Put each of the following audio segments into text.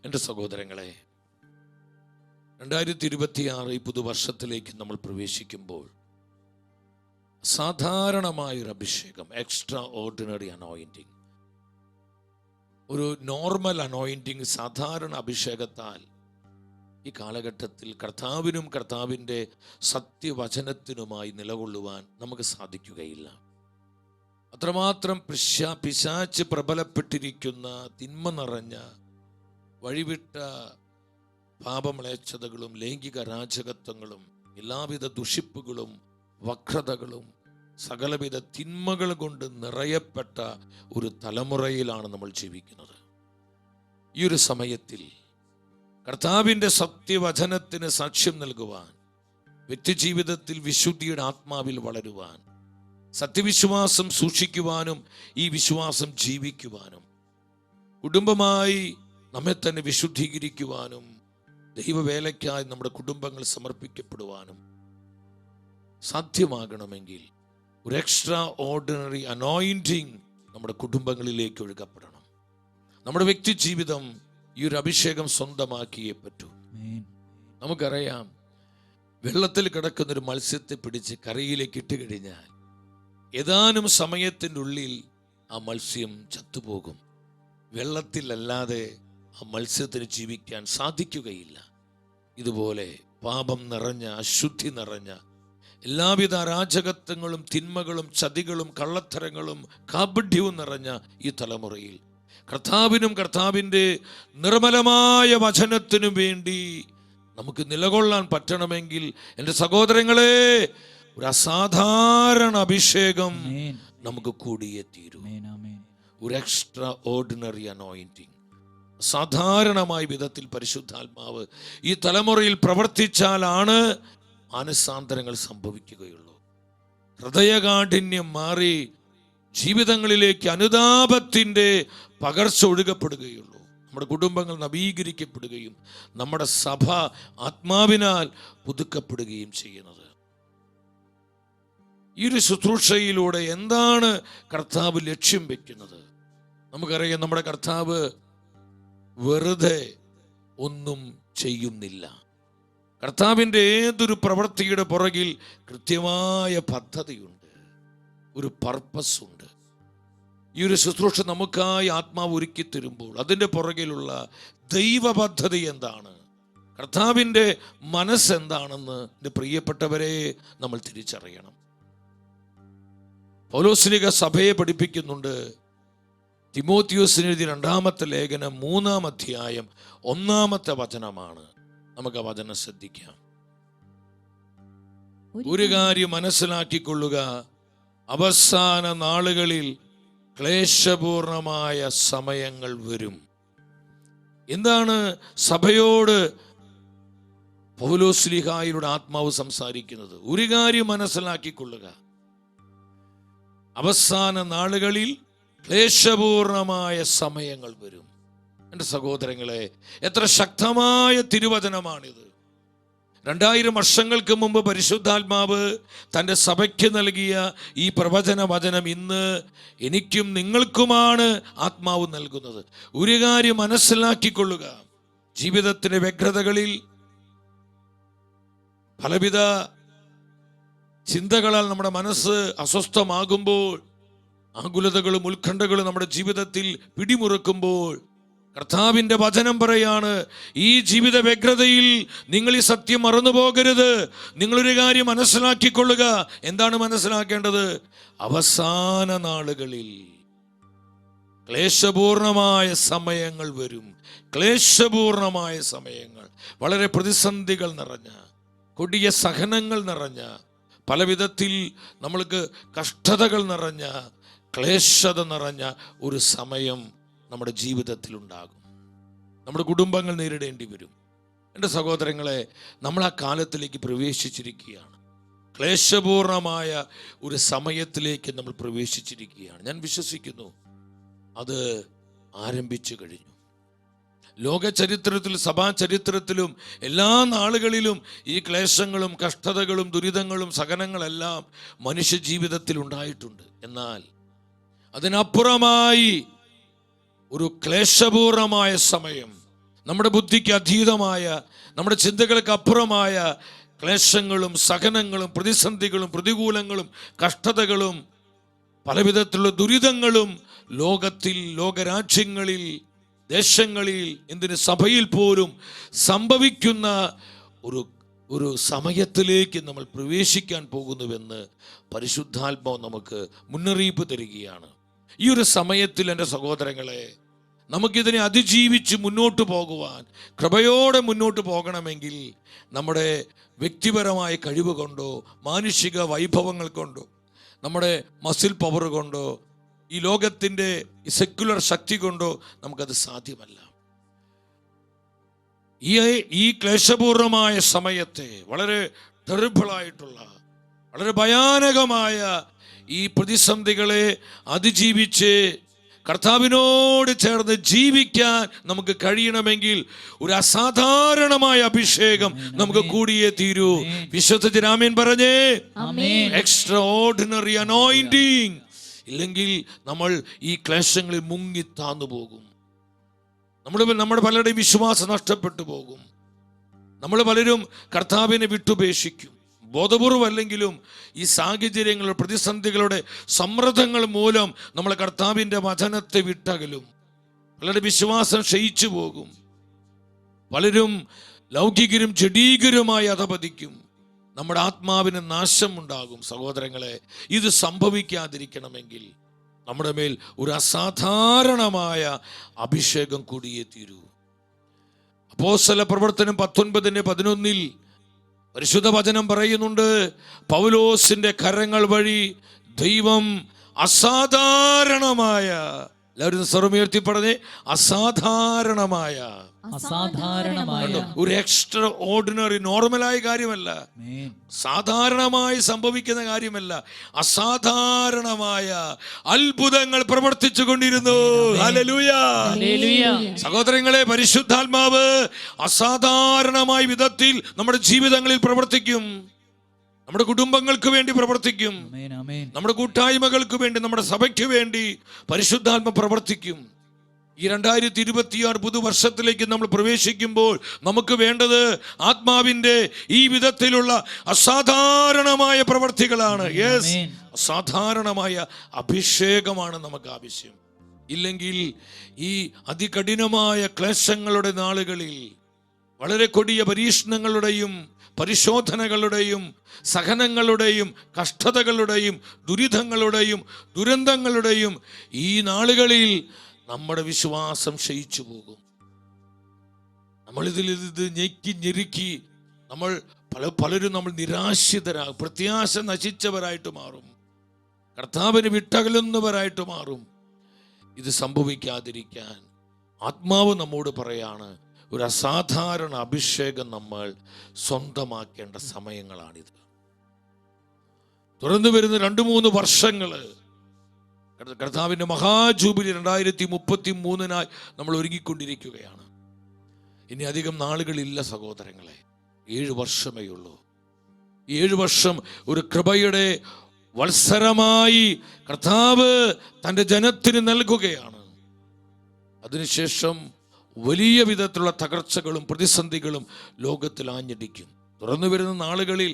എൻ്റെ സഹോദരങ്ങളെ, 2026 ഈ പുതുവർഷത്തിലേക്ക് നമ്മൾ പ്രവേശിക്കുമ്പോൾ സാധാരണമായൊരു അഭിഷേകം, എക്സ്ട്രാ ഓർഡിനറി അനോയിൻറ്റിങ്, ഒരു നോർമൽ അനോയിൻറ്റിങ്, സാധാരണ അഭിഷേകത്താൽ ഈ കാലഘട്ടത്തിൽ കർത്താവിനും കർത്താവിൻ്റെ സത്യവചനത്തിനുമായി നിലകൊള്ളുവാൻ നമുക്ക് സാധിക്കുകയില്ല. അത്രമാത്രം പിശാച് പ്രബലപ്പെട്ടിരിക്കുന്ന, തിന്മ നിറഞ്ഞ, വഴിവിട്ട പാപമ്ലേച്ഛതകളും ലൈംഗിക അരാജകത്വങ്ങളും എല്ലാവിധ ദുഷിപ്പുകളും വക്രതകളും സകലവിധ തിന്മകൾ കൊണ്ട് നിറയപ്പെട്ട ഒരു തലമുറയിലാണ് നമ്മൾ ജീവിക്കുന്നത്. ഈ ഒരു സമയത്തിൽ കർത്താവിൻ്റെ സത്യവചനത്തിന് സാക്ഷ്യം നൽകുവാൻ, വ്യക്തിജീവിതത്തിൽ വിശുദ്ധിയുടെ ആത്മാവിൽ വളരുവാൻ, സത്യവിശ്വാസം സൂക്ഷിക്കുവാനും ഈ വിശ്വാസം ജീവിക്കുവാനും, കുടുംബമായി നമ്മെ തന്നെ വിശുദ്ധീകരിക്കുവാനും, ദൈവവേലയ്ക്കായി നമ്മുടെ കുടുംബങ്ങൾ സമർപ്പിക്കപ്പെടുവാനും സാധ്യമാകണമെങ്കിൽ ഒരു എക്സ്ട്രാ ഓർഡിനറി അനോയിൻറ്റിങ് നമ്മുടെ കുടുംബങ്ങളിലേക്ക് ഒഴുകപ്പെടണം. നമ്മുടെ വ്യക്തി ജീവിതം ഈ ഒരു അഭിഷേകം സ്വന്തമാക്കിയേ പറ്റൂ. നമുക്കറിയാം, വെള്ളത്തിൽ കിടക്കുന്നൊരു മത്സ്യത്തെ പിടിച്ച് കരയിലേക്ക് ഇട്ട് കഴിഞ്ഞാൽ ഏതാനും സമയത്തിൻ്റെ ഉള്ളിൽ ആ മത്സ്യം ചത്തുപോകും. വെള്ളത്തിലല്ലാതെ ആ മത്സ്യത്തിന് ജീവിക്കാൻ സാധിക്കുകയില്ല. ഇതുപോലെ പാപം നിറഞ്ഞ, അശുദ്ധി നിറഞ്ഞ, എല്ലാവിധ അരാജകത്വങ്ങളും തിന്മകളും ചതികളും കള്ളത്തരങ്ങളും കാപഢ്യവും നിറഞ്ഞ ഈ തലമുറയിൽ കർത്താവിനും കർത്താവിൻ്റെ നിർമ്മലമായ വചനത്തിനു വേണ്ടി നമുക്ക് നിലകൊള്ളാൻ പറ്റണമെങ്കിൽ എൻ്റെ സഹോദരങ്ങളെ, ഒരു അസാധാരണ അഭിഷേകം നമുക്ക് കൂടിയേ തീരൂ. ഒരു എക്സ്ട്രാ ഓർഡിനറി അനോയിൻറ്റിങ്, സാധാരണമായ വിധത്തിൽ പരിശുദ്ധാത്മാവ് ഈ തലമുറയിൽ പ്രവർത്തിച്ചാലാണ് മാനസാന്തരങ്ങൾ സംഭവിക്കുകയുള്ളൂ. ഹൃദയകാഠിന്യം മാറി ജീവിതങ്ങളിലേക്ക് അനുതാപത്തിൻ്റെ പകർച്ച ഒഴുകപ്പെടുകയുള്ളൂ. നമ്മുടെ കുടുംബങ്ങൾ നവീകരിക്കപ്പെടുകയും നമ്മുടെ സഭ ആത്മാവിനാൽ പുതുക്കപ്പെടുകയും ചെയ്യുന്നത്. ഈ ഒരു ശുശ്രൂഷയിലൂടെ എന്താണ് കർത്താവ് ലക്ഷ്യം വെക്കുന്നത്? നമുക്കറിയാം, നമ്മുടെ കർത്താവ് വെറുതെ ഒന്നും ചെയ്യുന്നില്ല. കർത്താവിൻ്റെ ഏതൊരു പ്രവൃത്തിയുടെ പുറകിൽ കൃത്യമായ പദ്ധതിയുണ്ട്, ഒരു പർപ്പസ് ഉണ്ട്. ഈ ഒരു ശുശ്രൂഷ നമുക്കായി ആത്മാവ് ഒരുക്കി തരുമ്പോൾ അതിൻ്റെ പുറകിലുള്ള ദൈവ പദ്ധതി എന്താണ്, കർത്താവിൻ്റെ മനസ്സെന്താണെന്ന് എൻ്റെ പ്രിയപ്പെട്ടവരെ നമ്മൾ തിരിച്ചറിയണം. പൗലോസ്ലീഹ സഭയെ പഠിപ്പിക്കുന്നുണ്ട്. തിമോത്തിയോസിന് എഴുതിയ 2-ാമത്തെ ലേഖനം 3-ാം അധ്യായം 1-ാമത്തെ വചനമാണ്. നമുക്ക് ആ വചനം ശ്രദ്ധിക്കാം. ഒരു കാര്യം മനസ്സിലാക്കിക്കൊള്ളുക, അവസാന നാളുകളിൽ ക്ലേശപൂർണമായ സമയങ്ങൾ വരും. എന്താണ് സഭയോട് പൗലോസ്ലീഹായുടെ ആത്മാവ് സംസാരിക്കുന്നത്? ഒരു കാര്യം മനസ്സിലാക്കിക്കൊള്ളുക, അവസാന നാളുകളിൽ ക്ലേശപൂർണമായ സമയങ്ങൾ വരും. എൻ്റെ സഹോദരങ്ങളെ, എത്ര ശക്തമായ തിരുവചനമാണിത്! 2000 വർഷങ്ങൾക്ക് മുമ്പ് പരിശുദ്ധാത്മാവ് തൻ്റെ സഭയ്ക്ക് നൽകിയ ഈ പ്രവചന വചനം ഇന്ന് എനിക്കും നിങ്ങൾക്കുമാണ് ആത്മാവ് നൽകുന്നത്. ഒരു കാര്യം മനസ്സിലാക്കിക്കൊള്ളുക, ജീവിതത്തിൻ്റെ വ്യഗ്രതകളിൽ പലവിധ ചിന്തകളാൽ നമ്മുടെ മനസ്സ് അസ്വസ്ഥമാകുമ്പോൾ, ആകുലതകളും ഉത്കണ്ഠകളും നമ്മുടെ ജീവിതത്തിൽ പിടിമുറുക്കുമ്പോൾ കർത്താവിൻ്റെ വചനം പറയാണ്, ഈ ജീവിത വ്യഗ്രതയിൽ നിങ്ങൾ ഈ സത്യം മറന്നു പോകരുത്. നിങ്ങളൊരു കാര്യം മനസ്സിലാക്കിക്കൊള്ളുക. എന്താണ് മനസ്സിലാക്കേണ്ടത്? അവസാന നാളുകളിൽ ക്ലേശപൂർണമായ സമയങ്ങൾ വരും. ക്ലേശപൂർണമായ സമയങ്ങൾ, വളരെ പ്രതിസന്ധികൾ നിറഞ്ഞ, കൊടിയ സഹനങ്ങൾ നിറഞ്ഞ, പലവിധത്തിൽ നമ്മൾക്ക് കഷ്ടതകൾ നിറഞ്ഞ, ക്ലേശത നിറഞ്ഞ ഒരു സമയം നമ്മുടെ ജീവിതത്തിൽ ഉണ്ടാകും. നമ്മുടെ കുടുംബങ്ങൾ നേരിടേണ്ടി വരും. എൻ്റെ സഹോദരങ്ങളെ, നമ്മൾ ആ കാലത്തിലേക്ക് പ്രവേശിച്ചിരിക്കുകയാണ്. ക്ലേശപൂർണമായ ഒരു സമയത്തിലേക്ക് നമ്മൾ പ്രവേശിച്ചിരിക്കുകയാണ്. ഞാൻ വിശ്വസിക്കുന്നു അത് ആരംഭിച്ചു കഴിഞ്ഞു. ലോക ചരിത്രത്തിൽ, സഭാ ചരിത്രത്തിലും എല്ലാ നാളുകളിലും ഈ ക്ലേശങ്ങളും കഷ്ടതകളും ദുരിതങ്ങളും സഹനങ്ങളെല്ലാം മനുഷ്യ ജീവിതത്തിൽ ഉണ്ടായിട്ടുണ്ട്. എന്നാൽ അതിനപ്പുറമായി ഒരു ക്ലേശപൂർണമായ സമയം നമ്മുടെ ബുദ്ധിക്ക് അതീതമായ, നമ്മുടെ ചിന്തകൾക്ക് അപ്പുറമായ ക്ലേശങ്ങളും സഹനങ്ങളും പ്രതിസന്ധികളും പ്രതികൂലങ്ങളും കഷ്ടതകളും പലവിധത്തിലുള്ള ദുരിതങ്ങളും ലോകത്തിൽ, ലോകരാജ്യങ്ങളിൽ, ദേശങ്ങളിൽ, എന്തിന് സഭയിൽ പോലും സംഭവിക്കുന്ന ഒരു സമയത്തിലേക്ക് നമ്മൾ പ്രവേശിക്കാൻ പോകുന്നുവെന്ന് പരിശുദ്ധാത്മാവ് നമുക്ക് മുന്നറിയിപ്പ് തരികയാണ്. ഈ ഒരു സമയത്തിൽ എൻ്റെ സഹോദരങ്ങളെ, നമുക്കിതിനെ അതിജീവിച്ച് മുന്നോട്ട് പോകുവാൻ, കൃപയോടെ മുന്നോട്ട് പോകണമെങ്കിൽ നമ്മുടെ വ്യക്തിപരമായ കഴിവ് കൊണ്ടോ മാനുഷിക വൈഭവങ്ങൾ കൊണ്ടോ നമ്മുടെ മസിൽ പവർ കൊണ്ടോ ഈ ലോകത്തിൻ്റെ സെക്യുലർ ശക്തി കൊണ്ടോ നമുക്കത് സാധ്യമല്ല. ഈ ക്ലേശപൂർണമായ സമയത്തെ, വളരെ ടെറിബിളായിട്ടുള്ള, വളരെ ഭയാനകമായ ഈ പ്രതിസന്ധികളെ അതിജീവിച്ച് കർത്താവിനോട് ചേർന്ന് ജീവിക്കാൻ നമുക്ക് കഴിയണമെങ്കിൽ ഒരു അസാധാരണമായ അഭിഷേകം നമുക്ക് കൂടിയേ തീരൂ. വിശ്വസിച്ച് ആമേൻ പറഞ്ഞേ. എക്സ്ട്രാ ഓർഡിനറി അനോയിന്റിങ് ഇല്ലെങ്കിൽ നമ്മൾ ഈ ക്ലേശങ്ങളിൽ മുങ്ങി താന്നു പോകും. നമ്മുടെ പലരുടെയും വിശ്വാസം നഷ്ടപ്പെട്ടു പോകും. നമ്മൾ പലരും കർത്താവിനെ വിട്ടുപേക്ഷിക്കും. ബോധപൂർവമല്ലെങ്കിലും ഈ സാഹചര്യങ്ങളുടെ, പ്രതിസന്ധികളുടെ സമ്മർദ്ദങ്ങൾ മൂലം നമ്മൾ കർത്താവിൻ്റെ വചനത്തെ വിട്ടകലും. പലരുടെ വിശ്വാസം ക്ഷയിച്ചു പോകും. പലരും ലൗകികരും ജഡീകരുമായി അധപതിക്കും. നമ്മുടെ ആത്മാവിന് നാശം ഉണ്ടാകും. സഹോദരങ്ങളെ, ഇത് സംഭവിക്കാതിരിക്കണമെങ്കിൽ നമ്മുടെ മേൽ ഒരു അസാധാരണമായ അഭിഷേകം കൂടിയേ തീരൂ. അപ്പോസ്തല പ്രവർത്തനം 19:11 പരിശുദ്ധ വചനം പറയുന്നുണ്ട്, പൗലോസിന്റെ കരങ്ങൾ വഴി ദൈവം അസാധാരണമായ, എല്ലാവരും സ്വരമുയർത്തി പറഞ്ഞേ, അസാധാരണമായ ഒരു എക്സ്ട്രാ ഓർഡിനറി, നോർമലായ കാര്യമല്ല, സാധാരണമായി സംഭവിക്കുന്ന കാര്യമല്ല, അസാധാരണമായ അത്ഭുതങ്ങൾ പ്രവർത്തിച്ചു കൊണ്ടിരുന്നു. ഹല്ലേലൂയ. സഹോദരങ്ങളെ, പരിശുദ്ധാത്മാവ് അസാധാരണമായ വിധത്തിൽ നമ്മുടെ ജീവിതങ്ങളിൽ പ്രവർത്തിക്കും. നമ്മുടെ കുടുംബങ്ങൾക്ക് വേണ്ടി പ്രവർത്തിക്കും. നമ്മുടെ കൂട്ടായ്മകൾക്ക് വേണ്ടി, നമ്മുടെ സഭയ്ക്ക് വേണ്ടി പരിശുദ്ധാത്മ പ്രവർത്തിക്കും. ഈ 2026 പുതുവർഷത്തിലേക്ക് നമ്മൾ പ്രവേശിക്കുമ്പോൾ നമുക്ക് വേണ്ടത് ആത്മാവിൻ്റെ ഈ വിധത്തിലുള്ള അസാധാരണമായ പ്രവർത്തികളാണ്. യെസ്, അസാധാരണമായ അഭിഷേകമാണ് നമുക്ക് ആവശ്യം. ഇല്ലെങ്കിൽ ഈ അതികഠിനമായ ക്ലേശങ്ങളുടെ നാളുകളിൽ, വളരെ കൊടിയ പരീക്ഷണങ്ങളുടെയും പരിശോധനകളുടെയും സഹനങ്ങളുടെയും കഷ്ടതകളുടെയും ദുരിതങ്ങളുടെയും ദുരന്തങ്ങളുടെയും ഈ നാളുകളിൽ നമ്മുടെ വിശ്വാസം ക്ഷയിച്ചു പോകും. നമ്മളിതിൽ ഞെക്കി ഞെരുക്കി പലരും നമ്മൾ നിരാശിതരാകും, പ്രത്യാശ നശിച്ചവരായിട്ട് മാറും, കർത്താവിന് വിട്ടകലുന്നവരായിട്ട് മാറും. ഇത് സംഭവിക്കാതിരിക്കാൻ ആത്മാവ് നമ്മോട് പറയാണ്, ഒരു അസാധാരണ അഭിഷേകം നമ്മൾ സ്വന്തമാക്കേണ്ട സമയങ്ങളാണിത്. തുറന്നു വരുന്ന 2-3 വർഷങ്ങൾ കർത്താവിൻ്റെ മഹാജൂബിലി 2033 നമ്മൾ ഒരുങ്ങിക്കൊണ്ടിരിക്കുകയാണ്. ഇനി അധികം നാളുകളില്ല സഹോദരങ്ങളെ, 7 വർഷമേ ഉള്ളൂ. ഈ 7 വർഷം ഒരു കൃപയുടെ വത്സരമായി കർത്താവ് തൻ്റെ ജനത്തിന് നൽകുകയാണ്. അതിനുശേഷം വലിയ വിധത്തിലുള്ള തകർച്ചകളും പ്രതിസന്ധികളും ലോകത്തിൽ ആഞ്ഞടിക്കും. തുറന്നു വരുന്ന നാളുകളിൽ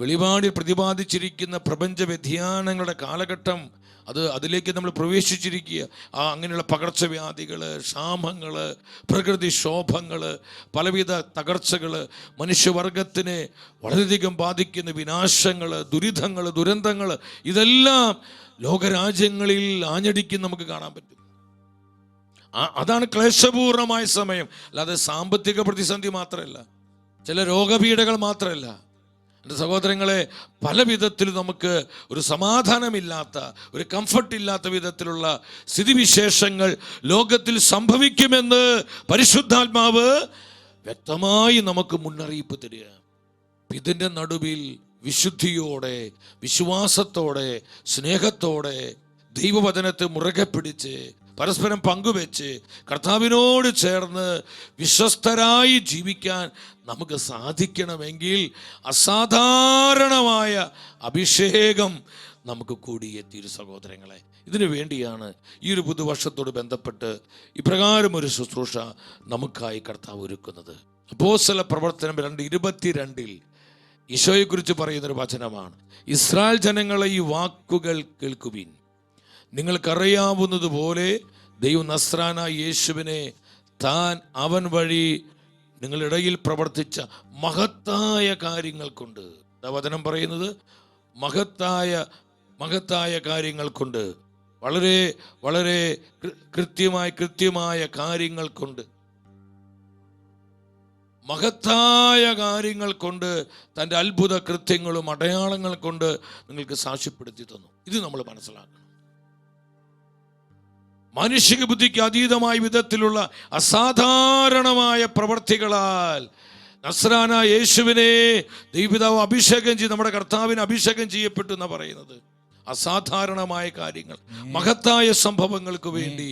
വെളിപാടിൽ പ്രതിപാദിച്ചിരിക്കുന്ന പ്രപഞ്ച വ്യതിയാനങ്ങളുടെ കാലഘട്ടം, അതിലേക്ക് നമ്മൾ പ്രവേശിച്ചിരിക്കുക. അങ്ങനെയുള്ള പകർച്ചവ്യാധികൾ, ക്ഷാമങ്ങൾ, പ്രകൃതിക്ഷോഭങ്ങൾ, പലവിധ തകർച്ചകൾ, മനുഷ്യവർഗത്തിനെ വളരെയധികം ബാധിക്കുന്ന വിനാശങ്ങൾ, ദുരിതങ്ങൾ, ദുരന്തങ്ങൾ, ഇതെല്ലാം ലോകരാജ്യങ്ങളിൽ ആഞ്ഞടിക്കും നമുക്ക് കാണാൻ പറ്റും. അതാണ് ക്ലേശപൂർണമായ സമയം. അല്ലാതെ സാമ്പത്തിക പ്രതിസന്ധി മാത്രമല്ല, ചില രോഗപീഠകൾ മാത്രമല്ല. എൻ്റെ സഹോദരങ്ങളെ, പല വിധത്തിൽ നമുക്ക് ഒരു സമാധാനമില്ലാത്ത, ഒരു കംഫർട്ട് ഇല്ലാത്ത വിധത്തിലുള്ള സ്ഥിതിവിശേഷങ്ങൾ ലോകത്തിൽ സംഭവിക്കുമെന്ന് പരിശുദ്ധാത്മാവ് വ്യക്തമായി നമുക്ക് മുന്നറിയിപ്പ് തരിക. ഇതിൻ്റെ നടുവിൽ വിശുദ്ധിയോടെ, വിശ്വാസത്തോടെ, സ്നേഹത്തോടെ ദൈവവചനത്തെ മുറുകെ പിടിച്ച് പരസ്പരം പങ്കുവെച്ച് കർത്താവിനോട് ചേർന്ന് വിശ്വസ്തരായി ജീവിക്കാൻ നമുക്ക് സാധിക്കണമെങ്കിൽ അസാധാരണമായ അഭിഷേകം നമുക്ക് കൂടിയെത്തിയൊരു സഹോദരങ്ങളെ. ഇതിനു വേണ്ടിയാണ് ഈ ഒരു പുതുവർഷത്തോട് ബന്ധപ്പെട്ട് ഇപ്രകാരം ഒരു ശുശ്രൂഷ നമുക്കായി കർത്താവ് ഒരുക്കുന്നത്. അപ്പോസ്തല പ്രവർത്തനം 2:22 ഈശോയെക്കുറിച്ച് പറയുന്നൊരു വചനമാണ്. ഇസ്രായേൽ ജനങ്ങളെ, ഈ വാക്കുകൾ കേൾക്കുവിൻ. നിങ്ങൾക്കറിയാവുന്നതുപോലെ ദൈവം നസ്രാനായ യേശുവിനെ താൻ അവൻ വഴി നിങ്ങളിടയിൽ പ്രവർത്തിച്ച മഹത്തായ കാര്യങ്ങൾ കൊണ്ട്, വചനം പറയുന്നത് മഹത്തായ കാര്യങ്ങൾ കൊണ്ട്, വളരെ വളരെ കൃത്യമായ കാര്യങ്ങൾ കൊണ്ട്, മഹത്തായ കാര്യങ്ങൾ കൊണ്ട്, തൻ്റെ അത്ഭുത കൃത്യങ്ങളും അടയാളങ്ങൾ കൊണ്ട് നിങ്ങൾക്ക് സാക്ഷ്യപ്പെടുത്തി തന്നു. ഇത് നമ്മൾ മനസ്സിലാക്കണം. മാനുഷിക ബുദ്ധിക്ക് അതീതമായ വിധത്തിലുള്ള അസാധാരണമായ പ്രവർത്തികളാൽ നസ്രാനായ യേശുവിനെ ദൈവപിതാവ് അഭിഷേകം ചെയ്ത്, നമ്മുടെ കർത്താവിന് അഭിഷേകം ചെയ്യപ്പെട്ടു എന്നാണ് പറയുന്നത്. അസാധാരണമായ കാര്യങ്ങൾ, മഹത്തായ സംഭവങ്ങൾക്ക് വേണ്ടി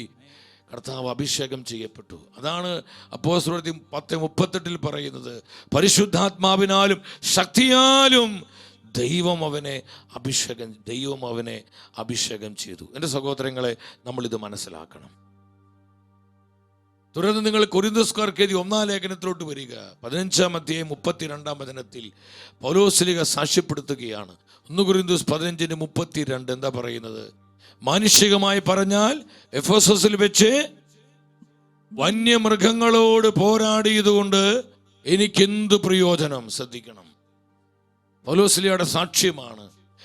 കർത്താവ് അഭിഷേകം ചെയ്യപ്പെട്ടു. അതാണ് അപ്പോസ്തലർ 10:38 പറയുന്നത്. പരിശുദ്ധാത്മാവിനാലും ശക്തിയാലും ദൈവം അവനെ അഭിഷേകം ചെയ്തു. എൻ്റെ സഹോദരങ്ങളെ, നമ്മളിത് മനസ്സിലാക്കണം. തുടർന്ന് നിങ്ങൾ കൊരിന്ത്യർക്കാർക്ക് എഴുതിയ 1-ാം ലേഖനത്തിലോട്ട് വരിക. 15-ാം അധ്യായം 32-ാം വചനത്തിൽ പൗലോസ് സാക്ഷ്യപ്പെടുത്തുകയാണ്. 1 കൊരിന്ത്യർ 15:32 എന്താ പറയുന്നത്? മാനുഷികമായി പറഞ്ഞാൽ എഫെസോസിൽ വെച്ച് വന്യമൃഗങ്ങളോട് പോരാടിയതുകൊണ്ട് എനിക്കെന്ത് പ്രയോജനം? ശ്രദ്ധിക്കണം, പൗലോസ്ലീഹയുടെ സാക്ഷ്യമാണ്.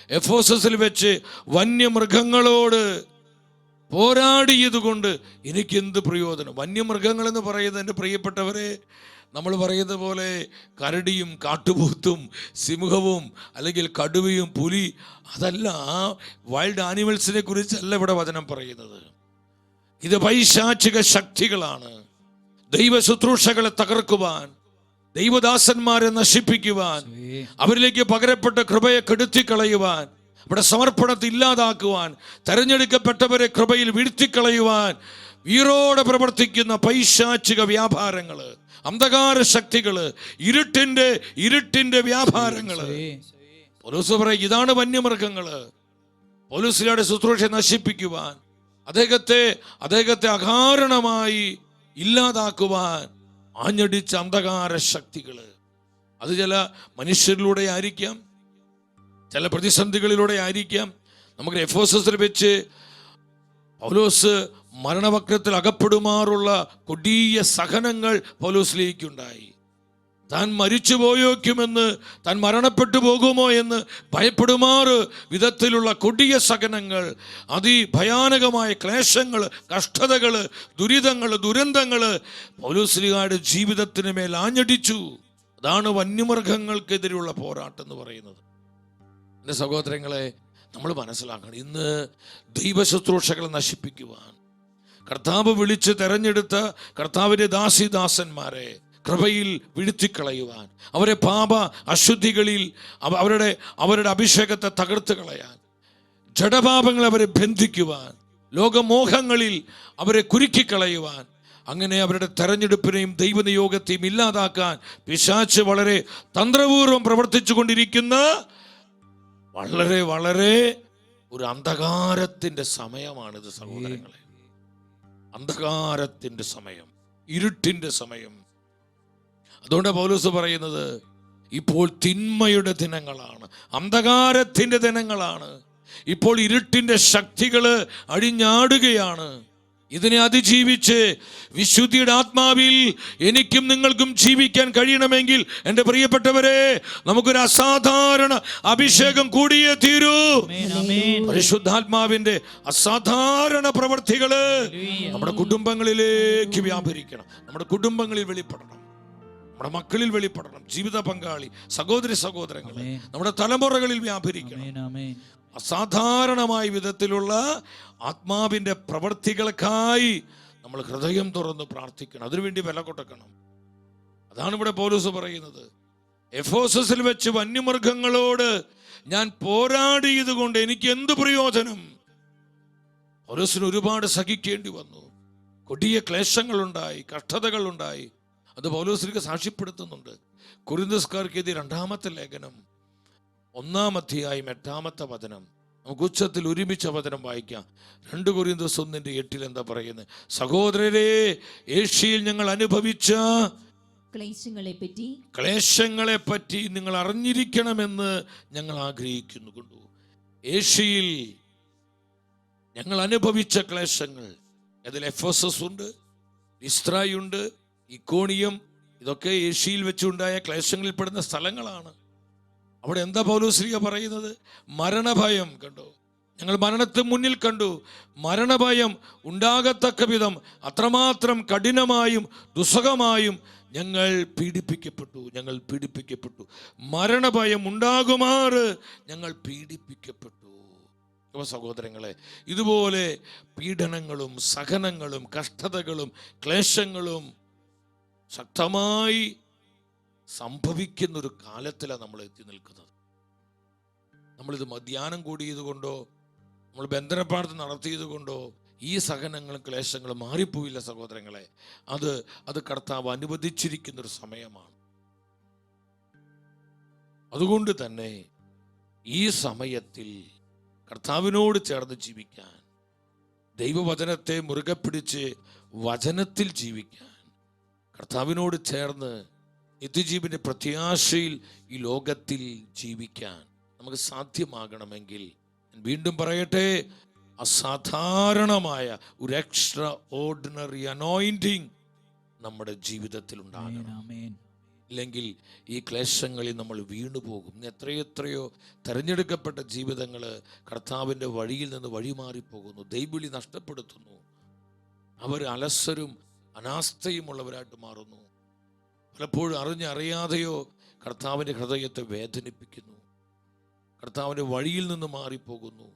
എഫെസോസിൽ വെച്ച് വന്യമൃഗങ്ങളോട് പോരാടിയത് കൊണ്ട് എനിക്കെന്ത് പ്രയോജനം? വന്യമൃഗങ്ങൾ എന്ന് പറയുന്നത്, എൻ്റെ പ്രിയപ്പെട്ടവരെ, നമ്മൾ പറയുന്ന പോലെ കരടിയും കാട്ടുപോത്തും സിംഹവും അല്ലെങ്കിൽ കടുവയും പുലി, അതല്ല. ആ വൈൽഡ് ആനിമൽസിനെ കുറിച്ചല്ല ഇവിടെ വചനം പറയുന്നത്. ഇത് പൈശാചിക ശക്തികളാണ്. ദൈവ ശുശ്രൂഷകളെ തകർക്കുവാൻ, ദൈവദാസന്മാരെ നശിപ്പിക്കുവാൻ, അവരിലേക്ക് പകരപ്പെട്ട കൃപയെ കെടുത്തിക്കളയുവാൻ, ഇവിടെ സമർപ്പണത്തെ ഇല്ലാതാക്കുവാൻ, തെരഞ്ഞെടുക്കപ്പെട്ടവരെ കൃപയിൽ വീഴ്ത്തിക്കളയുവാൻ വീറോടെ പ്രവർത്തിക്കുന്ന പൈശാചിക വ്യാപാരങ്ങള്, അന്ധകാര ശക്തികള്, ഇരുട്ടിന്റെ വ്യാപാരങ്ങള്. പൗലോസ് പറയും, ഇതാണ് വന്യമൃഗങ്ങള്. പൗലോസ്ലീഹയുടെ ശുശ്രൂഷയെ നശിപ്പിക്കുവാൻ, അദ്ദേഹത്തെ അകാരണമായി ഇല്ലാതാക്കുവാൻ ആഞ്ഞടിച്ച അന്ധകാര ശക്തികള്. അത് ചില മനുഷ്യരിലൂടെ ആയിരിക്കാം, ചില പ്രതിസന്ധികളിലൂടെ ആയിരിക്കാം. നമുക്ക് എഫെസോസിൽ വെച്ച് പൗലോസ് മരണവക്രത്തിൽ അകപ്പെടുമാറുള്ള കൊടിയ സഹനങ്ങൾ പൗലോസ്ലീഹയ്ക്കുണ്ടായി. താൻ മരിച്ചു പോയോക്കുമെന്ന്, താൻ മരണപ്പെട്ടു പോകുമോ എന്ന് ഭയപ്പെടുമാറ് വിധത്തിലുള്ള കൊടിയ സഹനങ്ങൾ, അതിഭയാനകമായ ക്ലേശങ്ങൾ, കഷ്ടതകൾ, ദുരന്തങ്ങൾ പൗലോസ്ലീഹയുടെ ജീവിതത്തിന് മേൽ ആഞ്ഞടിച്ചു. അതാണ് വന്യമൃഗങ്ങൾക്കെതിരെയുള്ള പോരാട്ടം എന്ന് പറയുന്നത്. എൻ്റെ സഹോദരങ്ങളെ, നമ്മൾ മനസ്സിലാക്കണം, ഇന്ന് ദൈവശുശ്രൂഷകളെ നശിപ്പിക്കുവാൻ കർത്താവ് വിളിച്ച് തെരഞ്ഞെടുത്ത കർത്താവിൻ്റെ ദാസിദാസന്മാരെ കൃപയിൽ വീഴ്ത്തിക്കളയുവാൻ, അവരെ പാപ അശുദ്ധികളിൽ അവരുടെ അഭിഷേകത്തെ തകർത്ത് കളയാൻ, ജഡപാപങ്ങളെ അവരെ ബന്ധിക്കുവാൻ, ലോകമോഹങ്ങളിൽ അവരെ കുരുക്കിക്കളയുവാൻ, അങ്ങനെ അവരുടെ തെരഞ്ഞെടുപ്പിനെയും ദൈവനിയോഗത്തെയും ഇല്ലാതാക്കാൻ പിശാച് വളരെ തന്ത്രപൂർവ്വം പ്രവർത്തിച്ചു കൊണ്ടിരിക്കുന്ന വളരെ വളരെ ഒരു അന്ധകാരത്തിൻ്റെ സമയമാണിത് സഹോദരങ്ങളെ. അന്ധകാരത്തിൻ്റെ സമയം, ഇരുട്ടിൻ്റെ സമയം. അതുകൊണ്ട് പൗലോസ് പറയുന്നത്, ഇപ്പോൾ തിന്മയുടെ ദിനങ്ങളാണ്, അന്ധകാരത്തിൻ്റെ ദിനങ്ങളാണ്. ഇപ്പോൾ ഇരുട്ടിൻ്റെ ശക്തികള് അഴിഞ്ഞാടുകയാണ്. ഇതിനെ അതിജീവിച്ച് വിശുദ്ധിയുടെ ആത്മാവിൽ എനിക്കും നിങ്ങൾക്കും ജീവിക്കാൻ കഴിയണമെങ്കിൽ എൻ്റെ പ്രിയപ്പെട്ടവരെ, നമുക്കൊരു അസാധാരണ അഭിഷേകം കൂടിയേ തീരൂ. പരിശുദ്ധാത്മാവിന്റെ അസാധാരണ പ്രവർത്തികള് നമ്മുടെ കുടുംബങ്ങളിലേക്ക് വ്യാപരിക്കണം, നമ്മുടെ കുടുംബങ്ങളിൽ വെളിപ്പെടണം, നമ്മുടെ മക്കളിൽ വെളിപ്പെടണം, ജീവിത പങ്കാളി, സഹോദരങ്ങൾ, നമ്മുടെ തലമുറകളിൽ വ്യാപരിക്കണം. അസാധാരണമായ വിധത്തിലുള്ള ആത്മാവിൻ്റെ പ്രവർത്തികൾക്കായി നമ്മൾ ഹൃദയം തുറന്ന് പ്രാർത്ഥിക്കണം, അതിനുവേണ്ടി വില കൊടുക്കണം. അതാണ് ഇവിടെ പൗലോസ് പറയുന്നത്. എഫെസോസിൽ വെച്ച് വന്യമൃഗങ്ങളോട് ഞാൻ പോരാടിയത് കൊണ്ട് എനിക്ക് എന്ത് പ്രയോജനം? പൗലോസിന് ഒരുപാട് സഹിക്കേണ്ടി വന്നു, കൊടിയ ക്ലേശങ്ങളുണ്ടായി, കഷ്ടതകളുണ്ടായി. അത് പൗലോസിലേക്ക് സാക്ഷ്യപ്പെടുത്തുന്നുണ്ട്. കൊരിന്ത്യർക്കാർക്ക് എഴുതിയ 2-ാമത്തെ ലേഖനം 1-ാം അധ്യായം 8-ാമത്തെ വചനം. നമുക്ക് ഉച്ചത്തിൽ ഒരുമിച്ച് വചനം വായിക്കാം. 2 കൊരിന്ത്യർ 1:8 എന്താ പറയുന്നത്? സഹോദരരെ, ഏഷ്യയിൽ ഞങ്ങൾ അനുഭവിച്ച ക്ലേശങ്ങളെ പറ്റി നിങ്ങൾ അറിഞ്ഞിരിക്കണമെന്ന് ഞങ്ങൾ ആഗ്രഹിക്കുന്നു. കൊണ്ടു ഏഷ്യയിൽ ഞങ്ങൾ അനുഭവിച്ച ക്ലേശങ്ങൾ, അതിൽ എഫെസസ് ഉണ്ട്, ലിസ്ത്രായുണ്ട്, ഇക്കോണിയം, ഇതൊക്കെ ഏഷ്യയിൽ വെച്ചുണ്ടായ ക്ലേശങ്ങളിൽ പെടുന്ന സ്ഥലങ്ങളാണ്. അവിടെ എന്താ പൗലോസ്ലീഹ പറയുന്നത്? മരണഭയം കണ്ടു. ഞങ്ങൾ മരണത്തെ മുന്നിൽ കണ്ടു. മരണഭയം ഉണ്ടാകത്തക്ക വിധം അത്രമാത്രം കഠിനമായും ദുസ്സഹമായും ഞങ്ങൾ പീഡിപ്പിക്കപ്പെട്ടു. മരണഭയം ഉണ്ടാകുമാറ് ഞങ്ങൾ പീഡിപ്പിക്കപ്പെട്ടു. സഹോദരങ്ങളെ, ഇതുപോലെ പീഡനങ്ങളും സഹനങ്ങളും കഷ്ടതകളും ക്ലേശങ്ങളും ശക്തമായി സംഭവിക്കുന്നൊരു കാലത്തിലാണ് നമ്മൾ എത്തി നിൽക്കുന്നത്. നമ്മളിത് ധ്യാനം കൂടിയത് കൊണ്ടോ നമ്മൾ ബന്ധന പ്രാർത്ഥന നടത്തിയത് കൊണ്ടോ ഈ സഹനങ്ങളും ക്ലേശങ്ങളും മാറിപ്പോയില്ല സഹോദരങ്ങളെ. അത് കർത്താവ് അനുവദിച്ചിരിക്കുന്നൊരു സമയമാണ്. അതുകൊണ്ട് തന്നെ ഈ സമയത്തിൽ കർത്താവിനോട് ചേർന്ന് ജീവിക്കാൻ, ദൈവവചനത്തെ മുറുകെ പിടിച്ച് വചനത്തിൽ ജീവിക്കാൻ, കർത്താവിനോട് ചേർന്ന് നിത്യജീവന്റെ പ്രത്യാശയിൽ ഈ ലോകത്തിൽ ജീവിക്കാൻ നമുക്ക് സാധ്യമാകണമെങ്കിൽ, വീണ്ടും പറയട്ടെ, അസാധാരണമായ ഒരു എക്സ്ട്രാ ഓർഡിനറി അനോയിന്റിങ് നമ്മുടെ ജീവിതത്തിൽ ഉണ്ടാകണം. ഇല്ലെങ്കിൽ ഈ ക്ലേശങ്ങളിൽ നമ്മൾ വീണുപോകും. എത്രയോ തെരഞ്ഞെടുക്കപ്പെട്ട ജീവിതങ്ങൾ കർത്താവിൻ്റെ വഴിയിൽ നിന്ന് വഴിമാറിപ്പോകുന്നു, ദൈവവിളി നഷ്ടപ്പെടുത്തുന്നു. അവർ അലസരും അനാസ്ഥയുമുള്ളവരായിട്ട് മാറുന്നു. പലപ്പോഴും അറിയാതെയോ കർത്താവിൻ്റെ ഹൃദയത്തെ വേദനിപ്പിക്കുന്നു. കർത്താവിൻ്റെ വഴിയിൽ നിന്ന് മാറിപ്പോകുന്നു,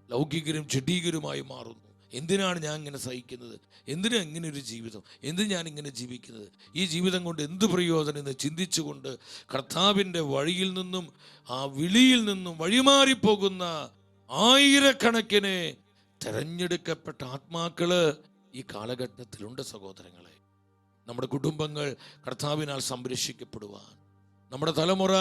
ലൗകികരും ജഡീകരുമായി മാറുന്നു. എന്തിനാണ് ഞാൻ ഇങ്ങനെ സഹിക്കുന്നത്? എന്തിനാ ഇങ്ങനെ ഒരു ജീവിതം? എന്തിന് ഞാൻ ഇങ്ങനെ ജീവിക്കുന്നത്? ഈ ജീവിതം കൊണ്ട് എന്ത് പ്രയോജനം എന്ന് ചിന്തിച്ചുകൊണ്ട് കർത്താവിൻ്റെ വഴിയിൽ നിന്നും ആ വിളിയിൽ നിന്നും വഴിമാറിപ്പോകുന്ന ആയിരക്കണക്കിന് തെരഞ്ഞെടുക്കപ്പെട്ട ആത്മാക്കള് ഈ കാലഘട്ടത്തിലുണ്ട് സഹോദരങ്ങളെ. നമ്മുടെ കുടുംബങ്ങൾ കർത്താവിനാൽ സംരക്ഷിക്കപ്പെടുവാൻ, നമ്മുടെ തലമുറ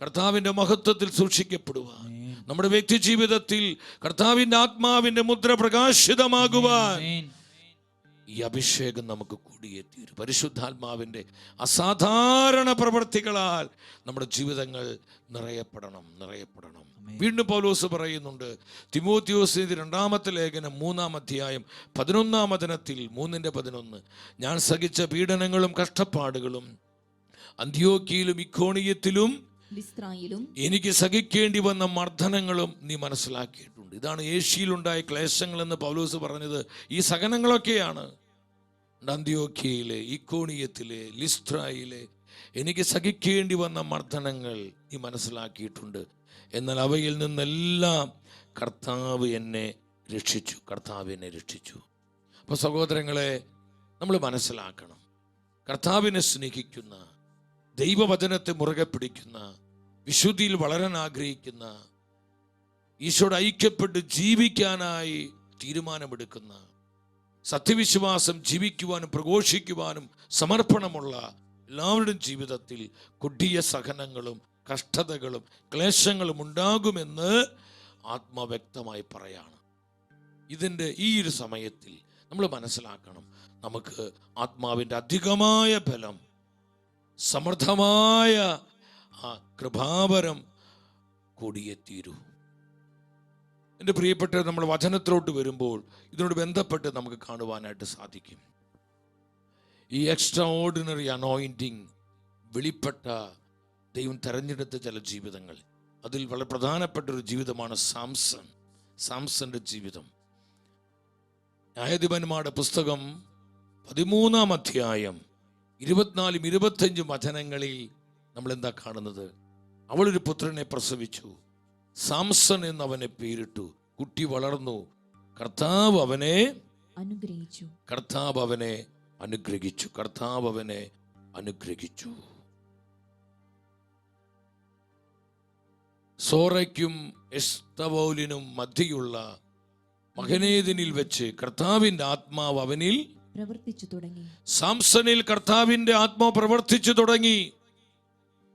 കർത്താവിൻ്റെ മഹത്വത്തിൽ സൂക്ഷിക്കപ്പെടുവാൻ, നമ്മുടെ വ്യക്തി ജീവിതത്തിൽ കർത്താവിൻ്റെ ആത്മാവിൻ്റെ മുദ്ര പ്രകാശിതമാകുവാൻ ഈ അഭിഷേകം നമുക്ക് കൂടിയേ തീരും. പരിശുദ്ധാത്മാവിൻ്റെ അസാധാരണ പ്രവൃത്തികളാൽ നമ്മുടെ ജീവിതങ്ങൾ നിറയപ്പെടണം. വീണ്ടും പൗലോസ് പറയുന്നുണ്ട്, തിമോത്തിയോസിന്റെ 2-ാമത്തെ ലേഖനം 3-ാം അധ്യായം 11-ാം വചനത്തിൽ 3:11, ഞാൻ സഹിച്ച പീഡനങ്ങളും കഷ്ടപ്പാടുകളും അന്ത്യോക്യയിലും ഇക്കോണിയത്തിലും എനിക്ക് സഹിക്കേണ്ടി വന്ന മർദ്ദനങ്ങളും നീ മനസ്സിലാക്കിയിട്ടുണ്ട്. ഇതാണ് ഏഷ്യയിലുണ്ടായ ക്ലേശങ്ങൾ എന്ന് പൗലോസ് പറഞ്ഞത്. ഈ സഹനങ്ങളൊക്കെയാണ് അന്ത്യോക്യയിലെ, ഇക്കോണിയത്തിലെ, ലിസ്ത്രായിലെ എനിക്ക് സഹിക്കേണ്ടി വന്ന മർദ്ദനങ്ങൾ നീ മനസ്സിലാക്കിയിട്ടുണ്ട്. എന്നാൽ അവയിൽ നിന്നെല്ലാം കർത്താവ് എന്നെ രക്ഷിച്ചു. അപ്പോൾ സഹോദരങ്ങളെ, നമ്മൾ മനസ്സിലാക്കണം, കർത്താവിനെ സ്നേഹിക്കുന്ന, ദൈവവചനത്തെ മുറുകെ പിടിക്കുന്ന, വിശുദ്ധിയിൽ വളരാൻ ആഗ്രഹിക്കുന്ന, ഈശോയോട് ഐക്യപ്പെട്ട് ജീവിക്കാനായി തീരുമാനമെടുക്കുന്ന, സത്യവിശ്വാസം ജീവിക്കുവാനും പ്രഘോഷിക്കുവാനും സമർപ്പണമുള്ള എല്ലാവരുടെയും ജീവിതത്തിൽ കൊടിയ സഹനങ്ങളും കഷ്ടതകളും ക്ലേശങ്ങളും ഉണ്ടാകുമെന്ന് ആത്മവ്യക്തമായി പറയാണ്. ഇതിൻ്റെ ഈ ഒരു സമയത്തിൽ നമ്മൾ മനസ്സിലാക്കണം, നമുക്ക് ആത്മാവിൻ്റെ അധികമായ ബലം, സമൃദ്ധമായ ആ കൃപാവരം കൂടിയേ തീരൂ. എൻ്റെ പ്രിയപ്പെട്ടവർ, നമ്മൾ വചനത്തിലോട്ട് വരുമ്പോൾ ഇതിനോട് ബന്ധപ്പെട്ട് നമുക്ക് കാണുവാനായിട്ട് സാധിക്കും. ഈ എക്സ്ട്രാ ഓർഡിനറി അനോയിന്റിങ് വെളിപ്പെട്ട ദൈവം തെരഞ്ഞെടുത്ത ചില ജീവിതങ്ങൾ, അതിൽ വളരെ പ്രധാനപ്പെട്ട ഒരു ജീവിതമാണ് സാംസന്റെ ജീവിതം. ന്യായാധിപന്മാരുടെ പുസ്തകം 13-ാം അധ്യായം 24-25 വചനങ്ങളിൽ നമ്മൾ എന്താ കാണുന്നത്? അവളൊരു പുത്രനെ പ്രസവിച്ചു, സാംസൺ എന്നവനെ പേരിട്ടു. കുട്ടി വളർന്നു, കർത്താവ് അവനെ അനുഗ്രഹിച്ചു. സോറയ്ക്കും എസ്തവോലിനും മധ്യയുള്ള മഹനേദിനിൽ വെച്ച് കർത്താവിന്റെ ആത്മാവ് അവനിൽ സാംസണിൽ കർത്താവിന്റെ ആത്മാവ് പ്രവർത്തിച്ചു തുടങ്ങി.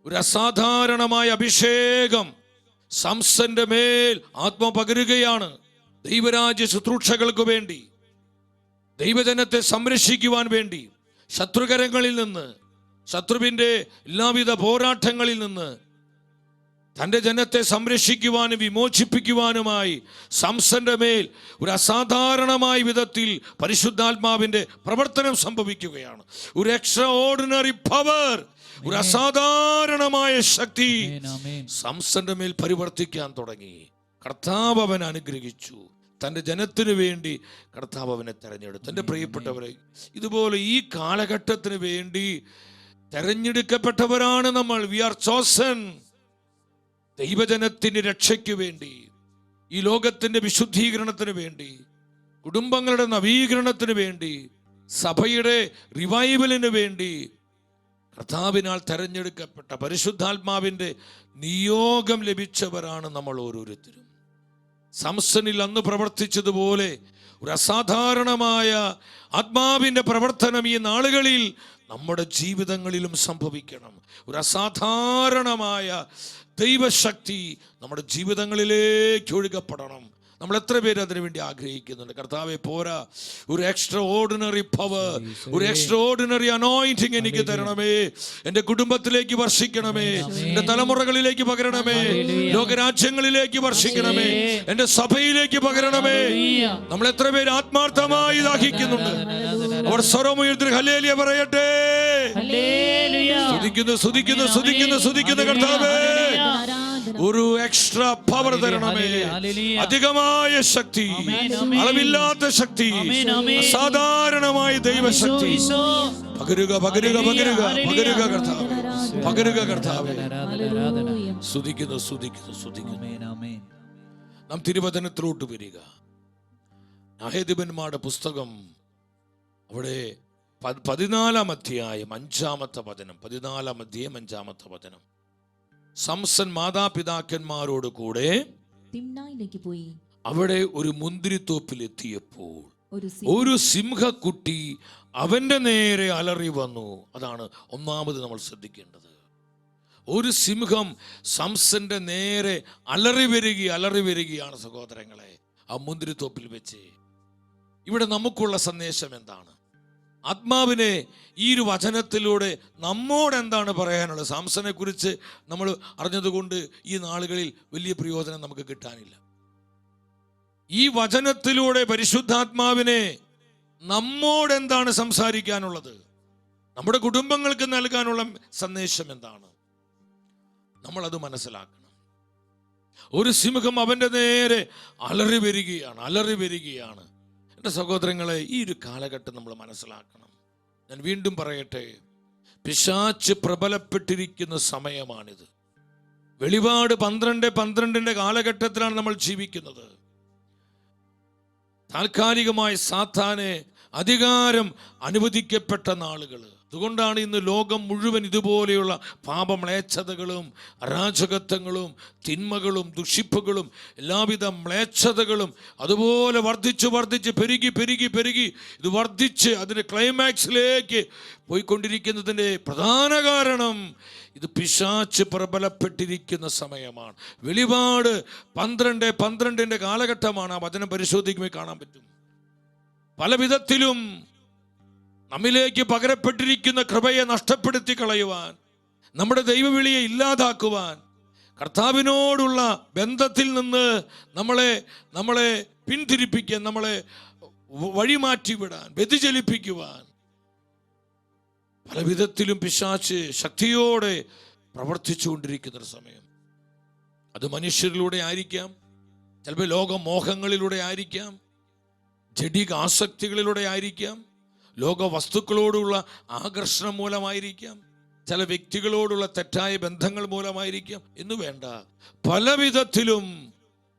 ഒരു അസാധാരണമായ അഭിഷേകം സംസന്റെ മേൽ ആത്മ പകരുകയാണ്. ദൈവരാജ്യ ശുശ്രൂഷകൾക്ക് വേണ്ടി, ദൈവജനത്തെ സംരക്ഷിക്കുവാൻ വേണ്ടി, ശത്രുകരങ്ങളിൽ നിന്ന്, ശത്രുവിൻ്റെ എല്ലാവിധ പോരാട്ടങ്ങളിൽ നിന്ന് തൻ്റെ ജനത്തെ സംരക്ഷിക്കുവാനും വിമോചിപ്പിക്കുവാനുമായി സംസന്റെ മേൽ ഒരു അസാധാരണമായ വിധത്തിൽ പരിശുദ്ധാത്മാവിൻ്റെ പ്രവർത്തനം സംഭവിക്കുകയാണ്. ഒരു എക്സ്ട്രാ ഓർഡിനറി പവർ, ഒരു അസാധാരണമായ ശക്തി സംസന്റെ മേൽ പരിവർത്തിക്കാൻ തുടങ്ങി. കർത്താവ് അവനെ അനുഗ്രഹിച്ചു. തൻ്റെ ജനത്തിന് വേണ്ടി കർത്താവ് അവനെ തെരഞ്ഞെടുത്തു. എൻ്റെ പ്രിയപ്പെട്ടവരെ, ഇതുപോലെ ഈ കാലഘട്ടത്തിന് വേണ്ടി തെരഞ്ഞെടുക്കപ്പെട്ടവരാണ് നമ്മൾ. V R chosen. ദൈവജനത്തിന്റെ രക്ഷയ്ക്ക് വേണ്ടി, ഈ ലോകത്തിന്റെ വിശുദ്ധീകരണത്തിന് വേണ്ടി, കുടുംബങ്ങളുടെ നവീകരണത്തിന് വേണ്ടി, സഭയുടെ റിവൈവലിന് വേണ്ടി കർത്താവിനാൽ തെരഞ്ഞെടുക്കപ്പെട്ട പരിശുദ്ധാത്മാവിൻ്റെ നിയോഗം ലഭിച്ചവരാണ് നമ്മൾ ഓരോരുത്തരും. സംസനിൽ അന്ന് പ്രവർത്തിച്ചതുപോലെ ഒരു അസാധാരണമായ ആത്മാവിൻ്റെ പ്രവർത്തനം ഈ നാളുകളിൽ നമ്മുടെ ജീവിതങ്ങളിലും സംഭവിക്കണം. ഒരു അസാധാരണമായ ദൈവശക്തി നമ്മുടെ ജീവിതങ്ങളിലേക്ക് ഒഴുകപ്പെടണം. നമ്മൾ എത്ര പേര് അതിനു വേണ്ടി ആഗ്രഹിക്കുന്നുണ്ട്? കർത്താവെ, പോരാ, ഒരു എക്സ്ട്രാ ഓർഡിനറി പവർ, ഒരു എക്സ്ട്രാ ഓർഡിനറി അനോയിന്റിങ് എനിക്ക് തരണമേ. എൻ്റെ കുടുംബത്തിലേക്ക് വർഷിക്കണമേ, എൻ്റെ തലമുറകളിലേക്ക് പകരണമേ, ലോകരാജ്യങ്ങളിലേക്ക് വർഷിക്കണമേ, എൻ്റെ സഭയിലേക്ക് പകരണമേ. നമ്മൾ എത്ര പേര് ആത്മാർത്ഥമായി ദാഹിക്കുന്നുണ്ട്? അവർ സ്വരമുയർത്തി ഹല്ലേലൂയ പറയട്ടെ. സ്തുതിക്കുന്നു, സ്തുതിക്കുന്നു, സ്തുതിക്കുന്നു, സ്തുതിക്കുന്നു. കർത്താവേ, ഒരു എക്സ്ട്രാ പവർ തരണമേ, അധികമായ ശക്തി, അളവില്ലാത്ത ശക്തി, അസാധാരണമായ ദൈവശക്തി പകരുക, പകരുക, പകരുക, പകരുക കർത്താവേ, പകരുക കർത്താവേ. സ്തുതിക്കുന്നു, സ്തുതിക്കുന്നു, സ്തുതിക്കുന്നു. നാം തിരുവചനത്തിലോട്ട് വരിക. ന്യായാധിപന്മാരുടെ പുസ്തകം, അവിടെ 14-ാം അധ്യായം 5-ാമത്തെ വചനം. 14-ാം അധ്യായം 5-ാമത്തെ വചനം. സംസൻ മാതാപിതാക്കന്മാരോട് കൂടെ തിമ്നായിലേക്ക് പോയി. അവിടെ ഒരു മുന്തിരിത്തോപ്പിൽ എത്തിയപ്പോൾ ഒരു സിംഹക്കുട്ടി അവന്റെ നേരെ അലറി വന്നു. അതാണ് ഒന്നാമത് നമ്മൾ ശ്രദ്ധിക്കേണ്ടത്. ഒരു സിംഹം സംസന്റെ നേരെ അലറി വരികയാണ് സഹോദരങ്ങളെ, ആ മുന്തിരിത്തോപ്പിൽ വെച്ച്. ഇവിടെ നമുക്കുള്ള സന്ദേശം എന്താണ്? ആത്മാവിനെ ഈ ഒരു വചനത്തിലൂടെ നമ്മോട് എന്താണ് പറയാനുള്ളത്? സാംസനെ കുറിച്ച് നമ്മൾ അറിഞ്ഞതുകൊണ്ട് ഈ നാളുകളിൽ വലിയ പ്രയോജനം നമുക്ക് കിട്ടാനില്ല. ഈ വചനത്തിലൂടെ പരിശുദ്ധാത്മാവിനെ നമ്മോട് എന്താണ് സംസാരിക്കാനുള്ളത്? നമ്മുടെ കുടുംബങ്ങൾക്ക് നൽകാനുള്ള സന്ദേശം എന്താണ്? നമ്മളത് മനസ്സിലാക്കണം. ഒരു സിംഹം അവന്റെ നേരെ അലറി വരികയാണ്. എൻ്റെ സഹോദരങ്ങളെ, ഈ ഒരു കാലഘട്ടം നമ്മൾ മനസ്സിലാക്കണം. ഞാൻ വീണ്ടും പറയട്ടെ, പിശാച് പ്രബലപ്പെട്ടിരിക്കുന്ന സമയമാണിത്. വെളിപാട് 12:12 കാലഘട്ടത്തിലാണ് നമ്മൾ ജീവിക്കുന്നത്. താൽക്കാലികമായി സാത്താനെ അധികാരം അനുവദിക്കപ്പെട്ട നാളുകൾ. അതുകൊണ്ടാണ് ഇന്ന് ലോകം മുഴുവൻ ഇതുപോലെയുള്ള പാപമ്ലേച്ഛതകളും അരാജകത്വങ്ങളും തിന്മകളും ദുഷിപ്പുകളും എല്ലാവിധ മ്ലേച്ഛതകളും അതുപോലെ വർദ്ധിച്ച് പെരുകി ഇത് വർദ്ധിച്ച് അതിൻ്റെ ക്ലൈമാക്സിലേക്ക് പോയിക്കൊണ്ടിരിക്കുന്നതിൻ്റെ പ്രധാന കാരണം ഇത് പിശാച് പ്രബലപ്പെട്ടിരിക്കുന്ന സമയമാണ്. വെളിപാട് 12:12 കാലഘട്ടമാണ്. ആ വചനം പരിശോധിക്കുമ്പോൾ കാണാൻ പറ്റും. പല വിധത്തിലും നമ്മിലേക്ക് പകരപ്പെട്ടിരിക്കുന്ന കൃപയെ നഷ്ടപ്പെടുത്തി കളയുവാൻ, നമ്മുടെ ദൈവവിളിയെ ഇല്ലാതാക്കുവാൻ, കർത്താവിനോടുള്ള ബന്ധത്തിൽ നിന്ന് നമ്മളെ പിന്തിരിപ്പിക്കാൻ, നമ്മളെ വഴിമാറ്റിവിടാൻ, വ്യതിചലിപ്പിക്കുവാൻ പല വിധത്തിലും പിശാച് ശക്തിയോടെ പ്രവർത്തിച്ചുകൊണ്ടിരിക്കുന്നൊരു സമയം. അത് മനുഷ്യരിലൂടെ ആയിരിക്കാം, ചിലപ്പോൾ ലോകമോഹങ്ങളിലൂടെ ആയിരിക്കാം, ജഡിക ആസക്തികളിലൂടെ ആയിരിക്കാം, ലോക വസ്തുക്കളോടുള്ള ആകർഷണം മൂലമായിരിക്കാം, ചില വ്യക്തികളോടുള്ള തെറ്റായ ബന്ധങ്ങൾ മൂലമായിരിക്കാം. എന്ന് വേണ്ട, പല വിധത്തിലും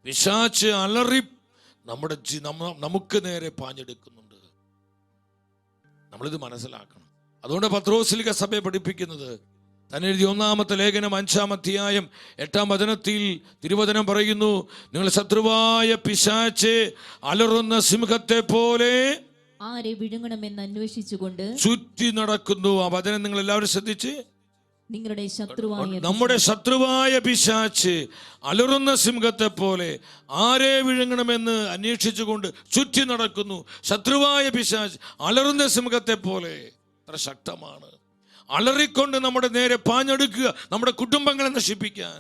പിശാച് അലറി നമുക്ക് നേരെ പാഞ്ഞെടുക്കുന്നുണ്ട്. നമ്മളിത് മനസ്സിലാക്കണം. അതുകൊണ്ട് പത്രോസ്ലിക സഭയെ പഠിപ്പിക്കുന്നത്, തന്നെഴുതിയ 1-ാമത്തെ ലേഖനം 5-ാം അധ്യായം 8-ാം വചനത്തിൽ തിരുവചനം പറയുന്നു, നിങ്ങൾ ശത്രുവായ പിശാചെ അലറുന്ന സിംഹത്തെ പോലെ ആരെ വിഴുങ്ങണമെന്ന് അന്വേഷിച്ചുകൊണ്ട് ചുറ്റി നടക്കുന്നു. ആ വചനം നിങ്ങൾ എല്ലാവരും ശ്രദ്ധിച്ച്. നിങ്ങളുടെ ശത്രുവായ നമ്മുടെ ശത്രുവായ പിശാച് അലറുന്ന സിംഹത്തെ പോലെ ആരെ വിഴുങ്ങണമെന്ന് അന്വേഷിച്ചുകൊണ്ട് ചുറ്റി നടക്കുന്നു. ശത്രുവായ പിശാച് അലറുന്ന സിംഹത്തെ പോലെ എത്ര ശക്തമാണ്. അലറിക്കൊണ്ട് നമ്മുടെ നേരെ പാഞ്ഞെടുക്കുക, നമ്മുടെ കുടുംബങ്ങളെ നശിപ്പിക്കാൻ,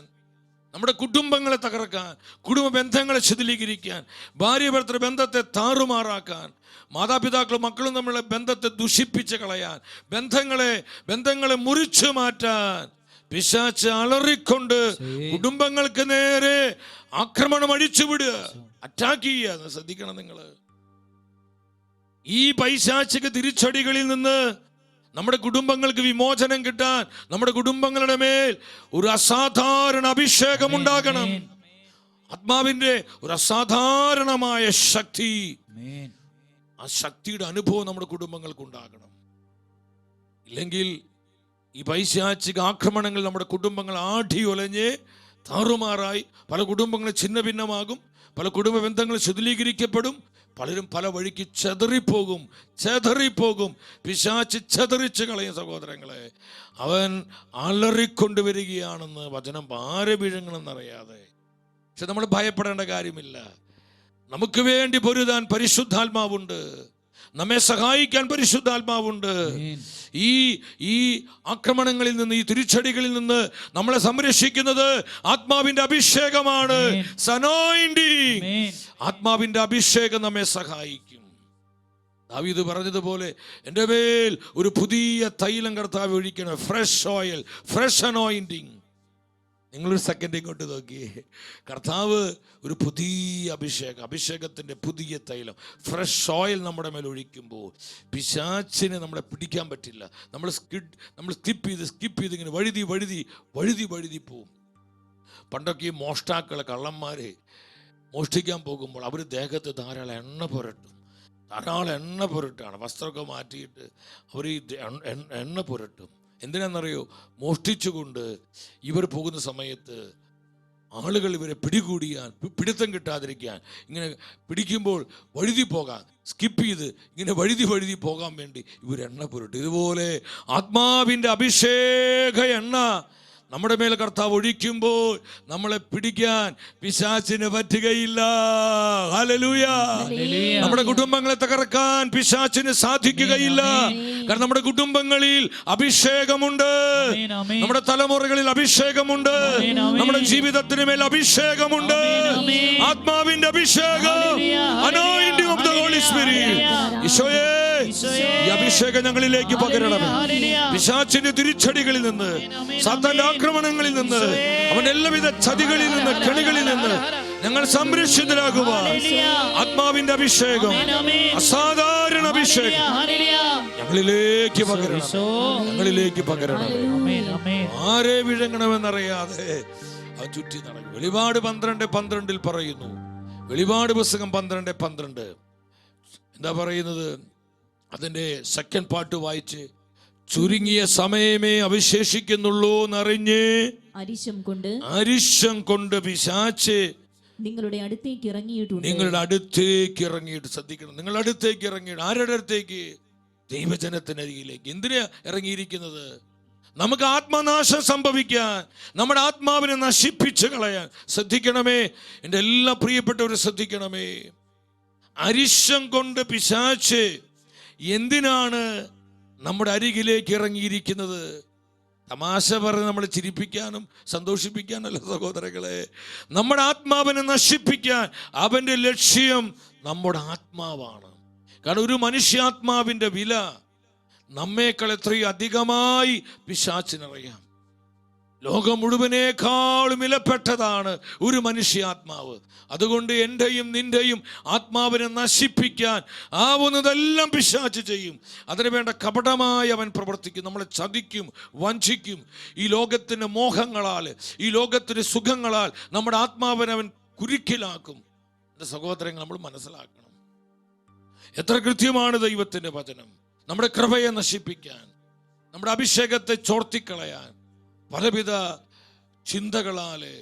നമ്മുടെ കുടുംബങ്ങളെ തകർക്കാൻ, കുടുംബ ബന്ധങ്ങളെ ശിഥിലീകരിക്കാൻ, ഭാര്യ ഭർത്തൃ ബന്ധത്തെ താറുമാറാക്കാൻ, മാതാപിതാക്കളും മക്കളും തമ്മിലുള്ള ബന്ധത്തെ ദുഷിപ്പിച്ച് കളയാൻ, ബന്ധങ്ങളെ മുറിച്ചു മാറ്റാൻ പിശാച് അലറിക്കൊണ്ട് കുടുംബങ്ങൾക്ക് നേരെ ആക്രമണം അഴിച്ചുവിടുക, അറ്റാക്ക് ചെയ്യുക. ശ്രദ്ധിക്കണം നിങ്ങൾ. ഈ പൈശാചിക തിരിച്ചടികളിൽ നിന്ന് നമ്മുടെ കുടുംബങ്ങൾക്ക് വിമോചനം കിട്ടാൻ നമ്മുടെ കുടുംബങ്ങളുടെ മേൽ ഒരു അസാധാരണ അഭിഷേകം ഉണ്ടാകണം. ആത്മാവിന്റെ ഒരു അസാധാരണമായ ശക്തി, ആ ശക്തിയുടെ അനുഭവം നമ്മുടെ കുടുംബങ്ങൾക്ക് ഉണ്ടാകണം. ഇല്ലെങ്കിൽ ഈ പൈശാചിക ആക്രമണങ്ങൾ നമ്മുടെ കുടുംബങ്ങൾ ആടിയൊലഞ്ഞ് താറുമാറായി പല കുടുംബങ്ങളും ഛിന്ന ഭിന്നമാകും, പല കുടുംബ ബന്ധങ്ങൾ ശിഥിലീകരിക്കപ്പെടും, പലരും പല വഴിക്ക് ചെതറിപ്പോകും. പിശാച് ചെതറിച്ച് കളയും സഹോദരങ്ങളെ. അവൻ അലറിക്കൊണ്ടുവരികയാണെന്ന് വചനം ആരെ വിഴുങ്ങണമെന്നറിയാതെ. പക്ഷെ നമ്മൾ ഭയപ്പെടേണ്ട കാര്യമില്ല. നമുക്ക് വേണ്ടി പൊരുതാൻ പരിശുദ്ധാത്മാവുണ്ട്, നമ്മെ സഹായിക്കാൻ പരിശുദ്ധാത്മാവുണ്ട്. ഈ ആക്രമണങ്ങളിൽ നിന്ന്, ഈ തിരിച്ചടികളിൽ നിന്ന് നമ്മളെ സംരക്ഷിക്കുന്നത് ആത്മാവിന്റെ അഭിഷേകമാണ്. ആത്മാവിന്റെ അഭിഷേകം നമ്മെ സഹായിക്കും. ദാവീദ് പറഞ്ഞതുപോലെ എൻ്റെ മേൽ ഒരു പുതിയ തൈലം കർത്താവ് ഒഴിക്കണം, ഫ്രഷ് ഓയിൽ, ഫ്രഷ് അനോയിന്റിങ്. നിങ്ങളൊരു സെക്കൻഡ് ഇങ്ങോട്ട് നോക്കിയേ. കർത്താവ് ഒരു പുതിയ അഭിഷേകത്തിൻ്റെ പുതിയ തൈലം, ഫ്രഷ് ഓയിൽ നമ്മുടെ മേൽ ഒഴിക്കുമ്പോൾ പിശാചിനെ നമ്മളെ പിടിക്കാൻ പറ്റില്ല. നമ്മൾ സ്കിപ്പ് ചെയ്ത് ഇങ്ങനെ വഴുതി പോവും. പണ്ടൊക്കെ ഈ മോഷ്ടാക്കളെ, കള്ളന്മാരെ മോഷ്ടിക്കാൻ പോകുമ്പോൾ അവർ ദേഹത്ത് ധാരാളം എണ്ണ പുരട്ടാണ്. വസ്ത്രമൊക്കെ മാറ്റിയിട്ട് അവർ ഈ എണ്ണ പുരട്ടും. എന്തിനാണെന്നറിയോ? മോഷ്ടിച്ചുകൊണ്ട് ഇവർ പോകുന്ന സമയത്ത് ആളുകൾ ഇവരെ പിടുത്തം കിട്ടാതിരിക്കാൻ, ഇങ്ങനെ പിടിക്കുമ്പോൾ സ്കിപ്പ് ചെയ്ത് ഇങ്ങനെ വഴുതി പോകാൻ വേണ്ടി ഇവർ എണ്ണ പുരട്ടും. ഇതുപോലെ ആത്മാവിൻ്റെ അഭിഷേക എണ്ണ നമ്മുടെ മേൽ കർത്താവ് ഒഴിക്കുമ്പോൾ നമ്മളെ പിടിക്കാൻ പിശാചിന് പറ്റുകയില്ല. ഹല്ലേലൂയ. നമ്മുടെ കുടുംബങ്ങളെ തകർക്കാൻ പിശാചിന് സാധിക്കുകയില്ല. കാരണം നമ്മുടെ കുടുംബങ്ങളിൽ അഭിഷേകമുണ്ട്, നമ്മുടെ തലമുറകളിൽ അഭിഷേകമുണ്ട്, നമ്മുടെ ജീവിതത്തിന് മേൽ അഭിഷേകമുണ്ട്. ആത്മാവിന്റെ അഭിഷേകം, anointing of the Holy Spirit. ഈശോയേ, ഈ അഭിഷേകം ഞങ്ങളിലേക്ക് പകരണമേ. പിശാചിന്റെ തിരിച്ചടികളിൽ നിന്ന്, സാത്താന്റെ ആക്രമണങ്ങളിൽ നിന്ന്, അവന്റെ എല്ലാവിധ ചതികളിൽ നിന്ന്, കെണികളിൽ നിന്ന് ഞങ്ങൾ സംരക്ഷിതരാകുവാൻ ആത്മാവിന്റെ അഭിഷേകം, അസാധാരണ അഭിഷേകം ഞങ്ങളിലേക്ക് പകരണം. ആരെ വിഴുങ്ങണമെന്നറിയാതെ അവൻ ചുറ്റി നടക്കും. വെളിപാട് 12:12 പറയുന്നു. വെളിപാട് പുസ്തകം 12:12 എന്താ പറയുന്നത്? അതിന്റെ സെക്കൻഡ് പാർട്ട് വായിച്ച്, ചുരുങ്ങിയ സമയമേ അവശേഷിക്കുന്നുള്ളൂ എന്നറിഞ്ഞ് അരിശം കൊണ്ട് പിശാച് നിങ്ങളുടെ അടുത്തേക്ക് ഇറങ്ങിയിട്ടുണ്ട്. ശ്രദ്ധിക്കണം, നിങ്ങളുടെ അടുത്തേക്ക് ഇറങ്ങിയിട്ട്. ആരുടെ അടുത്തേക്ക്? ദൈവജനത്തിനരികിലേക്ക്. എന്തിനാ ഇറങ്ങിയിരിക്കുന്നത്? നമുക്ക് ആത്മനാശം സംഭവിക്കാൻ, നമ്മുടെ ആത്മാവിനെ നശിപ്പിച്ച് കളയാൻ. ശ്രദ്ധിക്കണമേ, എൻ്റെ എല്ലാ പ്രിയപ്പെട്ടവരും ശ്രദ്ധിക്കണമേ. അരിശം കൊണ്ട് പിശാച് എന്തിനാണ് നമ്മുടെ അരികിലേക്ക് ഇറങ്ങിയിരിക്കുന്നത്? തമാശ പറഞ്ഞ് നമ്മളെ ചിരിപ്പിക്കാനും സന്തോഷിപ്പിക്കാനല്ല സഹോദരങ്ങളെ. നമ്മുടെ ആത്മാവിനെ നശിപ്പിക്കാൻ അവൻ്റെ ലക്ഷ്യം നമ്മുടെ ആത്മാവാണ്. കാരണം ഒരു മനുഷ്യാത്മാവിൻ്റെ വില നമ്മേക്കാൾ എത്രയും അധികമായി പിശാചിനറിയാം. ലോകം മുഴുവനേക്കാളും വിലപ്പെട്ടതാണ് ഒരു മനുഷ്യാത്മാവ്. അതുകൊണ്ട് എൻ്റെയും നിൻ്റെയും ആത്മാവിനെ നശിപ്പിക്കാൻ ആവുന്നതെല്ലാം പിശാച് ചെയ്യും. അതിനു വേണ്ട കപടമായി അവൻ പ്രവർത്തിക്കും, നമ്മളെ ചതിക്കും, വഞ്ചിക്കും. ഈ ലോകത്തിൻ്റെ മോഹങ്ങളാൽ, ഈ ലോകത്തിൻ്റെ സുഖങ്ങളാൽ നമ്മുടെ ആത്മാവിനെ അവൻ കുരുക്കിലാക്കും. എൻ്റെ സഹോദരങ്ങൾ, നമ്മൾ മനസ്സിലാക്കണം, എത്ര കൃത്യമാണ് ദൈവത്തിൻ്റെ വചനം. നമ്മുടെ കൃപയെ നശിപ്പിക്കാൻ, നമ്മുടെ അഭിഷേകത്തെ ചോർത്തിക്കളയാൻ പലവിധ ചിന്തകളാല്,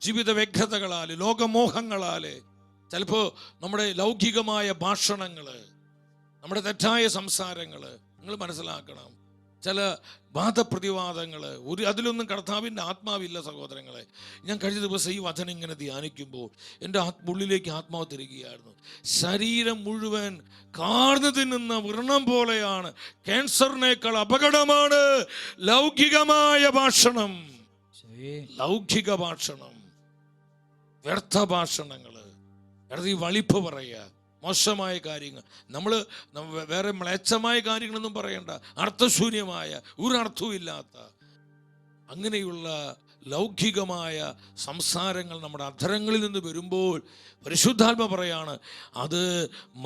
ജീവിത വ്യഗ്രതകളാല്, ലോകമോഹങ്ങളാല്, ചിലപ്പോൾ നമ്മുടെ ലൗകികമായ ഭാഷണങ്ങള്, നമ്മുടെ തെറ്റായ സംസാരങ്ങള്. നിങ്ങൾ മനസ്സിലാക്കണം, ചില വാദപ്രതിവാദങ്ങൾ, അതിലൊന്നും കർത്താവിൻ്റെ ആത്മാവില്ല സഹോദരങ്ങളെ. ഞാൻ കഴിഞ്ഞ ദിവസം ഈ വചനം ഇങ്ങനെ ധ്യാനിക്കുമ്പോൾ എൻ്റെ ഉള്ളിലേക്ക് ആത്മാവ് തരികയായിരുന്നു. ശരീരം മുഴുവൻ കാർന്നു തിന്നുന്ന വ്രണം പോലെയാണ്, ക്യാൻസറിനേക്കാൾ അപകടമാണ് ലൗകികമായ ഭാഷണം. ലൗകിക ഭാഷണം, വ്യർത്ഥ ഭാഷണങ്ങൾ, വെറുതെ വളിപ്പ് പറയുക, മോശമായ കാര്യങ്ങൾ. നമ്മൾ വേറെ മ്ലേച്ഛമായ കാര്യങ്ങളൊന്നും പറയണ്ട, അർത്ഥശൂന്യമായ ഒരു അർത്ഥവും ഇല്ലാത്ത അങ്ങനെയുള്ള ലൗകികമായ സംസാരങ്ങൾ നമ്മുടെ അധരങ്ങളിൽ നിന്ന് വരുമ്പോൾ പരിശുദ്ധാത്മ പറയാണ്, അത്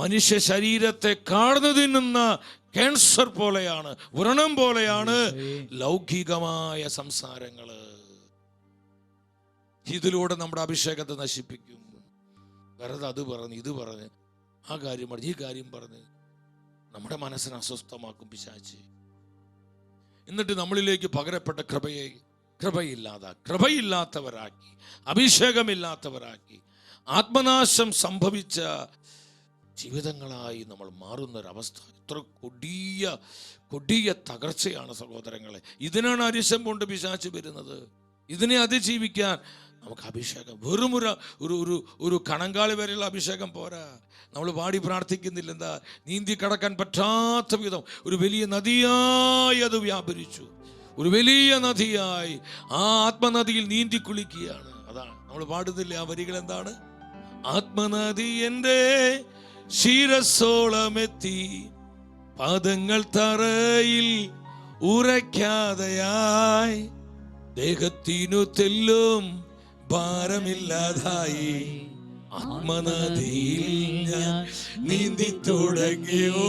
മനുഷ്യ ശരീരത്തെ കാർന്നു തിന്നുന്ന ക്യാൻസർ പോലെയാണ്, വ്രണം പോലെയാണ് ലൗകികമായ സംസാരങ്ങൾ. ഇതിലൂടെ നമ്മുടെ അഭിഷേകത്തെ നശിപ്പിക്കും. വെറുതെ അത് പറഞ്ഞ് ഇത് പറഞ്ഞ് ആ കാര്യം പറഞ്ഞ് ഈ കാര്യം പറഞ്ഞ് നമ്മുടെ മനസ്സിനെ അസ്വസ്ഥമാക്കും പിശാച്. എന്നിട്ട് നമ്മളിലേക്ക് പകരപ്പെട്ട കൃപയില്ലാത്തവരാക്കി, അഭിഷേകമില്ലാത്തവരാക്കി, ആത്മനാശം സംഭവിച്ച ജീവിതങ്ങളായി നമ്മൾ മാറുന്നൊരവസ്ഥ. എത്ര കൊടിയ തകർച്ചയാണ് സഹോദരങ്ങളെ. ഇതിനാണ് അരിശം കൊണ്ട് പിശാച് വരുന്നത്. ഇതിനെ അതിജീവിക്കാൻ നമുക്ക് അഭിഷേകം, വെറും ഒരു കണങ്കാളി വരെയുള്ള അഭിഷേകം പോരാ. നമ്മൾ പാടി പ്രാർത്ഥിക്കുന്നില്ല, എന്താ, നീന്തി കടക്കാൻ പറ്റാത്ത വിധം ഒരു വലിയ നദിയായി അത് വ്യാപരിച്ചു. ഒരു വലിയ നദിയായി ആ ആത്മനദിയിൽ നീന്തി കുളിക്കുകയാണ്. അതാണ് നമ്മൾ പാടുന്നില്ല ആ വരികൾ. എന്താണ്? ആത്മനദി എൻ്റെ ശിരസ്സോളമെത്തി, പാദങ്ങൾ തറയിൽ ഉറയ്ക്കാതെയായി, ദേഹത്തിനു തെല്ലും ഭാരമില്ലാതായി, ആത്മനദിയിൽ ഞാൻ നീന്തി തുടങ്ങിയോ,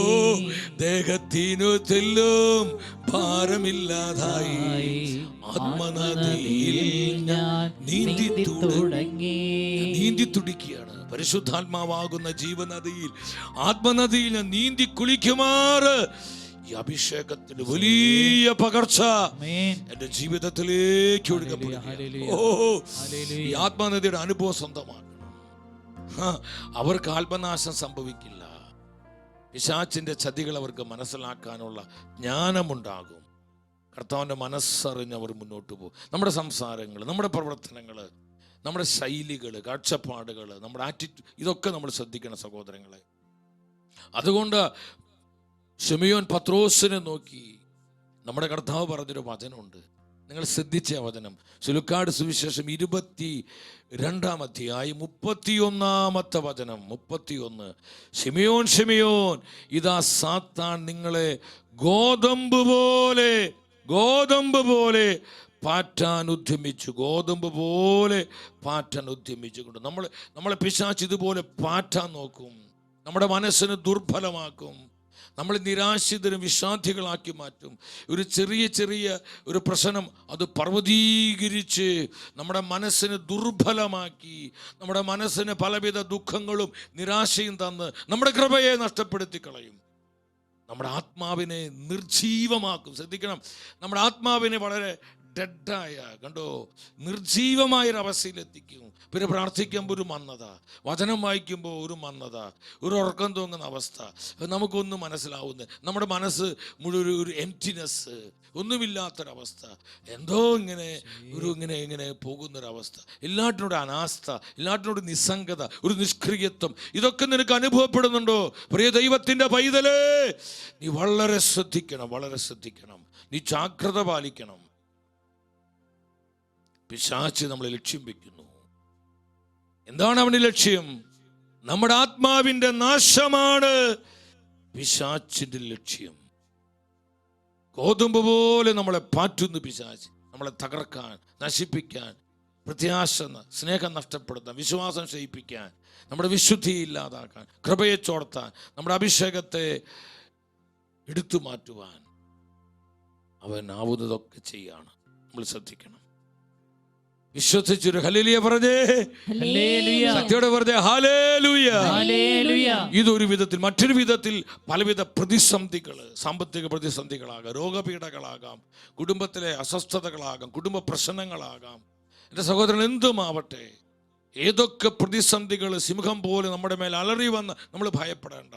ദേഹത്തിനു തെല്ലും ഭാരമില്ലാതായി, ആത്മനദിയിൽ ഞാൻ നീന്തി തുടിക്കുകയാണ്. പരിശുദ്ധാത്മാവാകുന്ന ജീവനദിയിൽ, ആത്മനദിയിൽ ഞാൻ നീന്തി കുളിക്കുമാറ് ഈ അഭിഷേകത്തിന്റെ വലിയ പകർച്ച എന്റെ ജീവിതത്തിലേക്ക് ഒഴുകപ്പെടുകയാണ്. ഈ ആത്മനദിയുടെ അനുഭവം സ്വന്തമാക്കണം. അവർക്ക് ആത്മനാശം സംഭവിക്കില്ല. പിശാചിന്റെ ചതികൾ അവർക്ക് മനസ്സിലാക്കാനുള്ള ജ്ഞാനമുണ്ടാകും. കർത്താവിന്റെ മനസ്സറിഞ്ഞ് അവർ മുന്നോട്ട് പോകും. നമ്മുടെ സംസാരങ്ങൾ, നമ്മുടെ പ്രവർത്തനങ്ങൾ, നമ്മുടെ ശൈലികൾ, കാഴ്ചപ്പാടുകൾ, നമ്മുടെ ആറ്റിറ്റ്യൂഡ്, ഇതൊക്കെ നമ്മൾ ശ്രദ്ധിക്കണം സഹോദരങ്ങളെ. അതുകൊണ്ട് ശിമയോൻ പത്രോസിനെ നോക്കി നമ്മുടെ കർത്താവ് പറഞ്ഞൊരു വചനമുണ്ട്. നിങ്ങൾ ശ്രദ്ധിച്ച വചനം സുലുക്കാട് സുവിശേഷം 22-ാം അധ്യായം 31-ാമത്തെ വചനം. 31. ശിമയോൻ ശിമയോൻ, ഇതാ സാത്താൻ നിങ്ങളെ ഗോതമ്പ് പോലെ പാറ്റാൻ ഉദ്യമിച്ചു. ഗോതമ്പ് പോലെ പാറ്റാൻ ഉദ്യമിച്ചുകൊണ്ട് നമ്മളെ പിശാച് ഇതുപോലെ പാറ്റാൻ നോക്കും. നമ്മുടെ മനസ്സിനെ ദുർബലമാക്കും. നമ്മൾ നിരാശിതരും വിഷാദികളാക്കി മാറ്റും. ഒരു ചെറിയ ഒരു പ്രശ്നം അത് പർവ്വതീകരിച്ച് നമ്മുടെ മനസ്സിനെ ദുർബലമാക്കി, നമ്മുടെ മനസ്സിന് പലവിധ ദുഃഖങ്ങളും നിരാശയും തന്ന് നമ്മുടെ കൃപയെ നഷ്ടപ്പെടുത്തി കളയും. നമ്മുടെ ആത്മാവിനെ നിർജീവമാക്കും. ശ്രദ്ധിക്കണം, നമ്മുടെ ആത്മാവിനെ വളരെ ഡെഡായ, കണ്ടോ, നിർജീവമായൊരവസ്ഥയിലെത്തിക്കും. പിന്നെ പ്രാർത്ഥിക്കുമ്പോൾ ഒരു മന്ദത, വചനം വായിക്കുമ്പോൾ ഒരു മന്ദത, ഒരു ഉറക്കം തോന്നുന്ന അവസ്ഥ, നമുക്കൊന്നും മനസ്സിലാവുന്ന, നമ്മുടെ മനസ്സ് മുഴുവൻ ഒരു എംപ്റ്റിനെസ്, ഒന്നുമില്ലാത്തൊരവസ്ഥ, എന്തോ ഇങ്ങനെ പോകുന്നൊരവസ്ഥ, എല്ലാറ്റിനോട് അനാസ്ഥ, എല്ലാറ്റിനോട് നിസ്സംഗത, ഒരു നിഷ്ക്രിയത്വം, ഇതൊക്കെ നിനക്ക് അനുഭവപ്പെടുന്നുണ്ടോ? പ്രിയ ദൈവത്തിൻ്റെ പൈതലേ, നീ വളരെ ശ്രദ്ധിക്കണം, നീ ജാഗ്രത പാലിക്കണം. പിശാച് നമ്മളെ ലക്ഷ്യം വെക്കുന്നു. എന്താണ് അവന്റെ ലക്ഷ്യം? നമ്മുടെ ആത്മാവിന്റെ നാശമാണ് പിശാചിന്റെ ലക്ഷ്യം. ഗോതമ്പ് പോലെ നമ്മളെ പാറ്റുന്നു പിശാച്, നമ്മളെ തകർക്കാൻ, നശിപ്പിക്കാൻ, പ്രത്യാശ, സ്നേഹം നഷ്ടപ്പെടുത്താൻ, വിശ്വാസം ക്ഷയിപ്പിക്കാൻ, നമ്മുടെ വിശുദ്ധി ഇല്ലാതാക്കാൻ, കൃപയെ ചോർത്താൻ, നമ്മുടെ അഭിഷേകത്തെ എടുത്തു മാറ്റുവാൻ അവൻ ആവുന്നതൊക്കെ ചെയ്യാണ്. നമ്മൾ ശ്രദ്ധിക്കണം. വിശ്വസിച്ചൊരു ഹല്ലേലൂയ പറഞ്ഞേ, ശക്തിയോടെ പറഞ്ഞേ ഹല്ലേലൂയ. ഇതൊരു വിധത്തിൽ. മറ്റൊരു വിധത്തിൽ പലവിധ പ്രതിസന്ധികൾ, സാമ്പത്തിക പ്രതിസന്ധികളാകാം, രോഗപീഠകളാകാം, കുടുംബത്തിലെ അസ്വസ്ഥതകളാകാം, കുടുംബ പ്രശ്നങ്ങളാകാം. എൻ്റെ സഹോദരൻ, എന്തുമാവട്ടെ, ഏതൊക്കെ പ്രതിസന്ധികൾ സിംഹം പോലെ നമ്മുടെ മേൽ അലറി വന്ന് നമ്മൾ ഭയപ്പെടേണ്ട.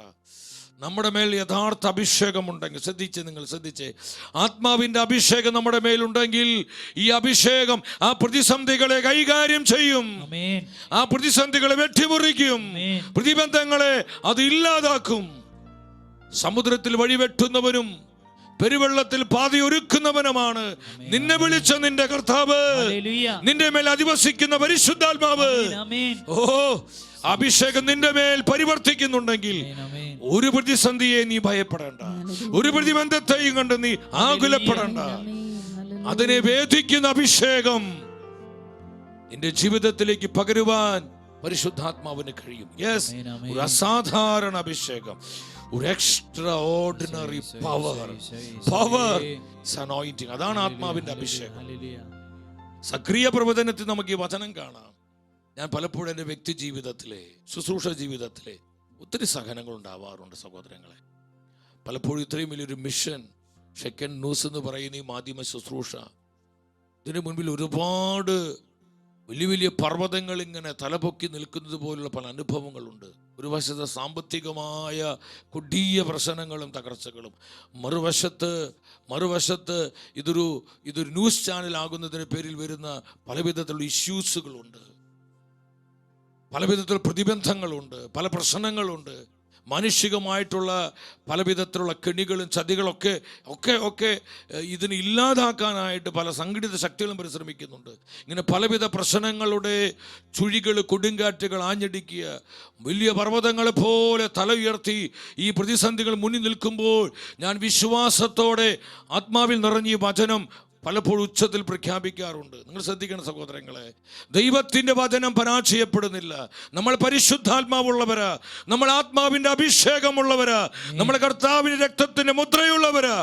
നമ്മുടെ മേൽ യഥാർത്ഥ അഭിഷേകമുണ്ടെങ്കിൽ, നിങ്ങൾ ശ്രദ്ധിച്ചേ, ആത്മാവിൻ്റെ അഭിഷേകം നമ്മുടെ മേലുണ്ടെങ്കിൽ ഈ അഭിഷേകം ആ പ്രതിസന്ധികളെ കൈകാര്യം ചെയ്യും. ആ പ്രതിസന്ധികളെ വെട്ടിമുറിക്കും. പ്രതിബന്ധങ്ങളെ അത് ഇല്ലാതാക്കും. സമുദ്രത്തിൽ വഴിവെട്ടുന്നവനും പെരുവെള്ളത്തിൽ പാതി ഒരുക്കുന്നവനുമാണ് നിന്നെ വിളിച്ച നിന്റെ കർത്താവ്, നിന്റെ മേൽ അധിവസിക്കുന്ന പരിശുദ്ധാത്മാവ്. ഓ, അഭിഷേകം നിന്റെ മേൽ പരിവർത്തിക്കുന്നുണ്ടെങ്കിൽ ഒരു പ്രതിസന്ധിയെ നീ ഭയപ്പെടേണ്ട, ഒരു പ്രതിബന്ധത്തെയും കണ്ട് നീ ആകുലപ്പെടേണ്ട. അതിനെ വേദിക്കുന്ന അഭിഷേകം നിന്റെ ജീവിതത്തിലേക്ക് പകരുവാൻ പരിശുദ്ധാത്മാവിന് കഴിയും. യെസ്, ഒരു അസാധാരണ അഭിഷേകം, ഒരു എക്സ്ട്രാ ഓർഡിനറി പവർ. അനോയിന്റിങ്, അതാണ് ആത്മാവിന്റെ അഭിഷേകം. സക്രിയ പ്രവചനത്തിൽ നമുക്ക് ഈ വചനം കാണാം. ഞാൻ പലപ്പോഴും എൻ്റെ വ്യക്തി ജീവിതത്തിലെ, ശുശ്രൂഷ ജീവിതത്തിലെ ഒത്തിരി സഹനങ്ങൾ ഉണ്ടാവാറുണ്ട് സഹോദരങ്ങളെ. പലപ്പോഴും ഇത്രയും വലിയൊരു മിഷൻ, ഷെക്കൻ ന്യൂസ് എന്ന് പറയുന്ന ഈ മാധ്യമ ശുശ്രൂഷ, ഇതിന് മുൻപിൽ ഒരുപാട് വലിയ വലിയ പർവ്വതങ്ങൾ ഇങ്ങനെ തലപൊക്കി നിൽക്കുന്നത് പോലുള്ള പല അനുഭവങ്ങളുണ്ട്. ഒരു വശത്ത് സാമ്പത്തികമായ കൊടിയ പ്രശ്നങ്ങളും തകർച്ചകളും, മറുവശത്ത് ഇതൊരു ന്യൂസ് ചാനൽ ആകുന്നതിന് പേരിൽ വരുന്ന പലവിധത്തിലുള്ള ഇഷ്യൂസുകളുണ്ട്, പലവിധത്തിലുള്ള പ്രതിബന്ധങ്ങളുണ്ട്, പല പ്രശ്നങ്ങളുണ്ട്. മാനുഷികമായിട്ടുള്ള പലവിധത്തിലുള്ള കെണികളും ചതികളൊക്കെ ഒക്കെ ഇതിന് ഇല്ലാതാക്കാനായിട്ട് പല സംഘടിത ശക്തികളും പരിശ്രമിക്കുന്നുണ്ട്. ഇങ്ങനെ പലവിധ പ്രശ്നങ്ങളുടെ ചുഴികൾ, കൊടുങ്കാറ്റുകൾ ആഞ്ഞടിക്കുക, വലിയ പർവ്വതങ്ങളെ പോലെ തല ഉയർത്തി ഈ പ്രതിസന്ധികൾ മുന്നിൽ നിൽക്കുമ്പോൾ ഞാൻ വിശ്വാസത്തോടെ ആത്മാവിൽ നിറഞ്ഞ വചനം പലപ്പോഴും ഉച്ചത്തിൽ പ്രഖ്യാപിക്കാറുണ്ട്. നിങ്ങൾ ശ്രദ്ധിക്കണം സഹോദരങ്ങളെ, ദൈവത്തിൻ്റെ വചനം പരാജയപ്പെടുന്നില്ല. നമ്മൾ പരിശുദ്ധാത്മാവുള്ളവരാ, നമ്മൾ ആത്മാവിൻ്റെ അഭിഷേകമുള്ളവരാ, നമ്മുടെ കർത്താവിന്റെ രക്തത്തിന്റെ മുദ്രയുള്ളവരാ.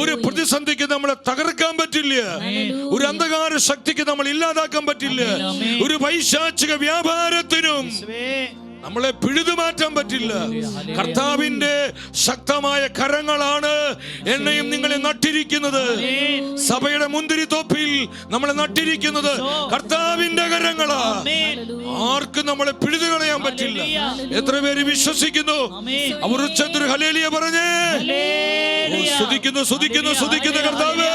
ഒരു പ്രതിസന്ധിക്ക് നമ്മളെ തകർക്കാൻ പറ്റില്ല, ഒരു അന്ധകാര ശക്തിക്ക് നമ്മൾ ഇല്ലാതാക്കാൻ പറ്റില്ല, ഒരു പൈശാചിക വ്യാപാരത്തിനും നമ്മളെ പിഴുതുമാറ്റാൻ പറ്റില്ല. കർത്താവിന്റെ ശക്തമായ കരങ്ങളാണ് എന്നെയും നിങ്ങളെ നട്ടിരിക്കുന്നത്. സഭയുടെ മുന്തിരിത്തോപ്പിൽ നമ്മളെ നട്ടിരിക്കുന്നത് കർത്താവിന്റെ കരങ്ങളാ. ആർക്കും നമ്മളെ പിഴുതുകളയാൻ പറ്റില്ല. എത്ര പേര് വിശ്വസിക്കുന്നു? അവർ ഉച്ചത്തിൽ ഹല്ലേലൂയ പറഞ്ഞേ. സ്തുതിക്കുന്നു കർത്താവേ.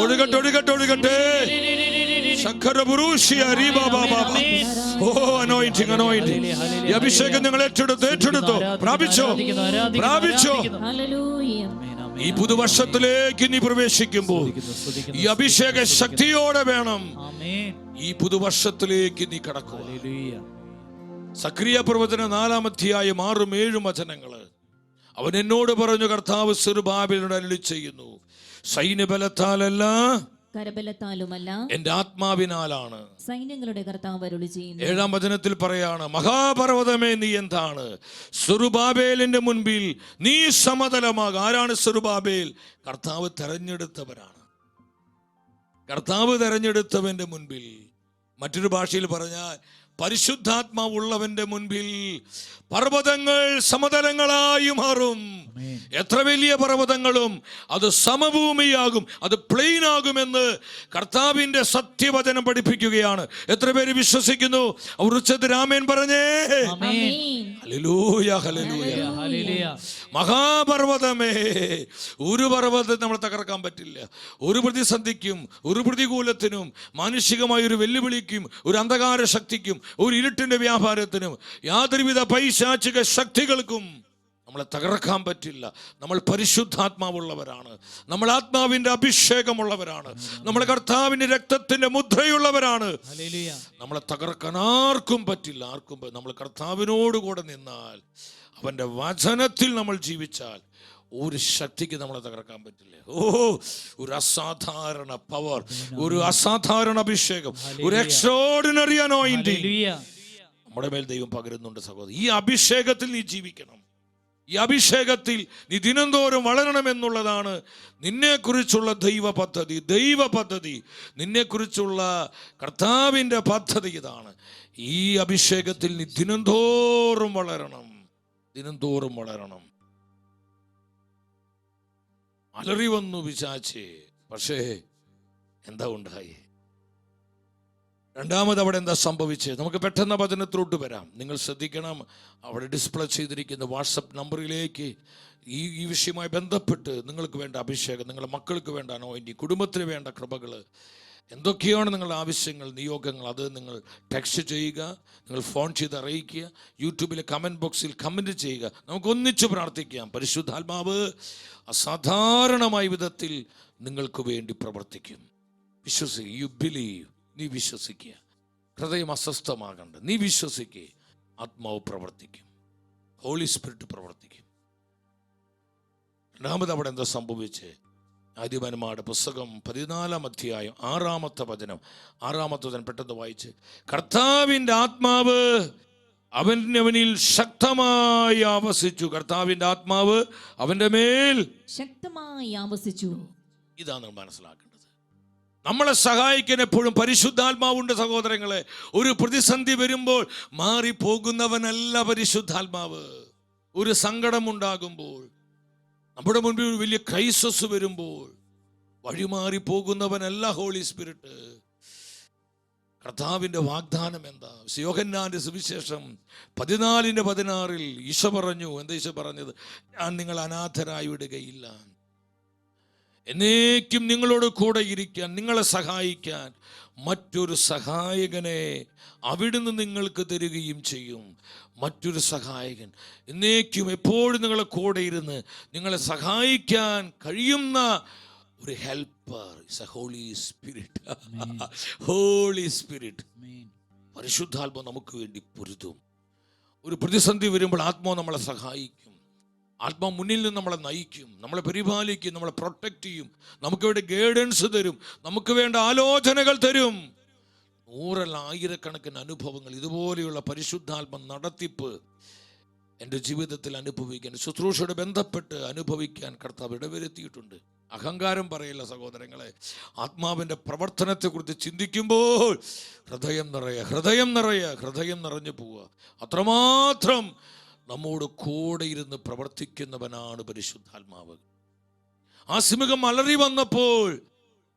ഒഴുകട്ടെ. ഈ അഭിഷേകം നിങ്ങൾ ഏറ്റെടുത്തോ, പ്രാപിച്ചോ. ഈ പുതുവർഷത്തിലേക്ക് നീ പ്രവേശിക്കുമ്പോൾ ഈ അഭിഷേക ശക്തിയോടെ വേണം ഈ പുതുവർഷത്തിലേക്ക് നീ കടക്കുക. സക്രിയ പ്രവചന 4-ാം അധ്യായം 6-7 വചനങ്ങള്. അവൻ എന്നോട് പറഞ്ഞു, കർത്താവ് സെറുബാബേലിനോട് അരുളി ചെയ്യുന്നു, സൈന്യബലത്താലല്ല കരബലത്താലുമല്ല എന്റെ ആത്മാവിനാലാണ് സൈന്യങ്ങളുടെ കർത്താവ് അരുളി ചെയ്യുന്നു. 7-ാം വചനത്തിൽ പറയാണ്, മഹാപർവ്വതമേ നീ എന്താണ്? സെറുബാബേലിന്റെ മുൻപിൽ നീ സമതലമാകുക. ആരാണ് സെറുബാബേൽ? കർത്താവ് തെരഞ്ഞെടുത്തവരാണ്. കർത്താവ് തെരഞ്ഞെടുത്തവന്റെ മുൻപിൽ, മറ്റൊരു ഭാഷയിൽ പറഞ്ഞാൽ പരിശുദ്ധാത്മാവ് ഉള്ളവന്റെ മുൻപിൽ പർവ്വതങ്ങൾ സമതലങ്ങളായി മാറും. എത്ര വലിയ പർവ്വതങ്ങളും അത് സമഭൂമിയാകും, അത് പ്ലെയിൻ ആകുമെന്ന് കർത്താവിന്റെ സത്യവചനം പഠിപ്പിക്കുകയാണ്. എത്ര പേര് വിശ്വസിക്കുന്നു? അവർ ഉച്ചത്തിൽ ആമേൻ പറഞ്ഞേ. ഹല്ലേലൂയ. മഹാപർവ്വതമേ, ഒരു പർവ്വതത്തെ നമ്മൾ തകർക്കാൻ പറ്റില്ല. ഒരു പ്രതിസന്ധിക്കും, ഒരു പ്രതികൂലത്തിനും, മാനുഷികമായ ഒരു വെല്ലുവിളിക്കും, ഒരു അന്ധകാര ശക്തിക്കും, ഒരു ഇരുട്ടിന്റെ വ്യാപാരത്തിനും, യാതൊരുവിധ പൈശാചിക ശക്തികൾക്കും നമ്മളെ തകർക്കാൻ പറ്റില്ല. നമ്മൾ പരിശുദ്ധാത്മാവുള്ളവരാണ്, നമ്മൾ ആത്മാവിന്റെ അഭിഷേകമുള്ളവരാണ്, നമ്മൾ കർത്താവിന്റെ രക്തത്തിന്റെ മുദ്രയുള്ളവരാണ്. നമ്മളെ തകർക്കാൻ ആർക്കും പറ്റില്ല. നമ്മൾ കർത്താവിനോട് കൂടെ നിന്നാൽ, അവന്റെ വചനത്തിൽ നമ്മൾ ജീവിച്ചാൽ ഒരു ശക്തിക്ക് നമ്മളെ തകർക്കാൻ പറ്റില്ല. ഒരു അസാധാരണ പവർ, ഒരു അസാധാരണ അഭിഷേകം, ഒരു എക്സ്ട്രാordinary anointing നമ്മുടെ മേൽ ദൈവം പകരുന്നുണ്ട് സഹോദരൻ. ഈ അഭിഷേകത്തിൽ നീ ജീവിക്കണം. ഈ അഭിഷേകത്തിൽ നീ ദിനംതോറും വളരണമെന്നുള്ളതാണ് നിന്നെക്കുറിച്ചുള്ള ദൈവ പദ്ധതി. നിന്നെക്കുറിച്ചുള്ള കർത്താവിൻ്റെ പദ്ധതി ഇതാണ്. ഈ അഭിഷേകത്തിൽ നീ ദിനംതോറും വളരണം. അലറി വന്നു പിശാചേ, പക്ഷേ എന്താ ഉണ്ടായി? രണ്ടാമത് അവിടെ എന്താ സംഭവിച്ചത്? നമുക്ക് പെട്ടെന്ന് വചനത്തിലോട്ട് വരാം. നിങ്ങൾ ശ്രദ്ധിക്കണം, അവിടെ ഡിസ്പ്ലേ ചെയ്തിരിക്കുന്ന വാട്സപ്പ് നമ്പറിലേക്ക് ഈ വിഷയവുമായി ബന്ധപ്പെട്ട് നിങ്ങൾക്ക് വേണ്ട അഭിഷേകം, നിങ്ങളുടെ മക്കൾക്ക് വേണ്ട അനോയിന്റിങ്, കുടുംബത്തിന് വേണ്ട കൃപകൾ, എന്തൊക്കെയാണ് നിങ്ങളുടെ ആവശ്യങ്ങൾ, നിയോഗങ്ങൾ, അത് നിങ്ങൾ ടെക്സ്റ്റ് ചെയ്യുക, നിങ്ങൾ ഫോൺ ചെയ്ത് അറിയിക്കുക, യൂട്യൂബിലെ കമൻറ്റ് ബോക്സിൽ കമൻറ്റ് ചെയ്യുക. നമുക്ക് ഒന്നിച്ച് പ്രാർത്ഥിക്കാം. പരിശുദ്ധാത്മാവ് അസാധാരണമായ വിധത്തിൽ നിങ്ങൾക്ക് വേണ്ടി പ്രവർത്തിക്കും. വിശ്വസിക്കുക. You believe. നീ വിശ്വസിക്കുക. ഹൃദയം അസ്വസ്ഥമാകണ്ട. നീ വിശ്വസിക്കുക. ആത്മാവ് പ്രവർത്തിക്കും. ഹോളി സ്പിരിറ്റ് പ്രവർത്തിക്കും. രണ്ടാമത് അവിടെ എന്താ സംഭവിച്ചേ? ആദിപന്മാരുടെ പുസ്തകം 14-ാം അധ്യായം 6-ാമത്തെ വചനം പെട്ടെന്ന് വായിച്ച്. കർത്താവിൻ്റെ ആത്മാവ് അവനിൽ ശക്തമായി ആവസിച്ചു. കർത്താവിൻ്റെ ആത്മാവ് അവൻ്റെ മേൽ ശക്തമായി ആവസിച്ചു. ഇതാണ് നമ്മൾ മനസ്സിലാക്കേണ്ടത്. നമ്മളെ സഹായിക്കാൻ എപ്പോഴും പരിശുദ്ധാത്മാവുണ്ട് സഹോദരങ്ങളെ. ഒരു പ്രതിസന്ധി വരുമ്പോൾ മാറിപ്പോകുന്നവനല്ല പരിശുദ്ധാത്മാവ്. ഒരു സങ്കടമുണ്ടാകുമ്പോൾ, നമ്മുടെ മുൻപിൽ വലിയ ക്രൈസിസ് വരുമ്പോൾ വഴിമാറി പോകുന്നവനല്ല ഹോളി സ്പിരിറ്റ്. കർത്താവിൻ്റെ വാഗ്ദാനം എന്താ? യോഹന്നാന്റെ സുവിശേഷം 14:16 ഈശോ പറഞ്ഞു. എന്താ ഈശോ പറഞ്ഞത്? ഞാൻ നിങ്ങൾ അനാഥരായി വിടുകയില്ല, എന്നേക്കും നിങ്ങളോട് കൂടെ ഇരിക്കാൻ, നിങ്ങളെ സഹായിക്കാൻ മറ്റൊരു സഹായകനെ അവിടുന്ന് നിങ്ങൾക്ക് തരികയും ചെയ്യും. മറ്റൊരു സഹായകൻ എന്നേക്കും എപ്പോഴും നിങ്ങളെ കൂടെ ഇരുന്ന് നിങ്ങളെ സഹായിക്കാൻ കഴിയുന്ന ഒരു helper is a holy spirit. Holy spirit, പരിശുദ്ധാത്മാവ് നമുക്ക് വേണ്ടി പൊരുതും. ഒരു പ്രതിസന്ധി വരുമ്പോൾ ആത്മാവ് നമ്മളെ സഹായിക്കും. ആത്മാവ് മുന്നിൽ നിന്ന് നമ്മളെ നയിക്കും, നമ്മളെ പരിപാലിക്കും, നമ്മളെ പ്രൊട്ടക്റ്റ് ചെയ്യും, നമുക്ക് വേണ്ടി ഗൈഡൻസ് തരും, നമുക്ക് വേണ്ട ആലോചനകൾ തരും. 100 ആയിരക്കണക്കിന് അനുഭവങ്ങൾ, ഇതുപോലെയുള്ള പരിശുദ്ധാത്മ നടത്തിപ്പ് എൻ്റെ ജീവിതത്തിൽ അനുഭവിക്കാൻ, ശുശ്രൂഷയോട് ബന്ധപ്പെട്ട് അനുഭവിക്കാൻ കർത്താവ് ഇടവരുത്തിയിട്ടുണ്ട്. അഹങ്കാരം പറയില്ല സഹോദരങ്ങളെ. ആത്മാവിൻ്റെ പ്രവർത്തനത്തെക്കുറിച്ച് ചിന്തിക്കുമ്പോൾ ഹൃദയം നിറഞ്ഞു പോവുക. അത്രമാത്രം നമ്മോട് കൂടെ ഇരുന്ന് പ്രവർത്തിക്കുന്നവനാണ് പരിശുദ്ധാത്മാവ്. ആ സിംഹം അലറി വന്നപ്പോൾ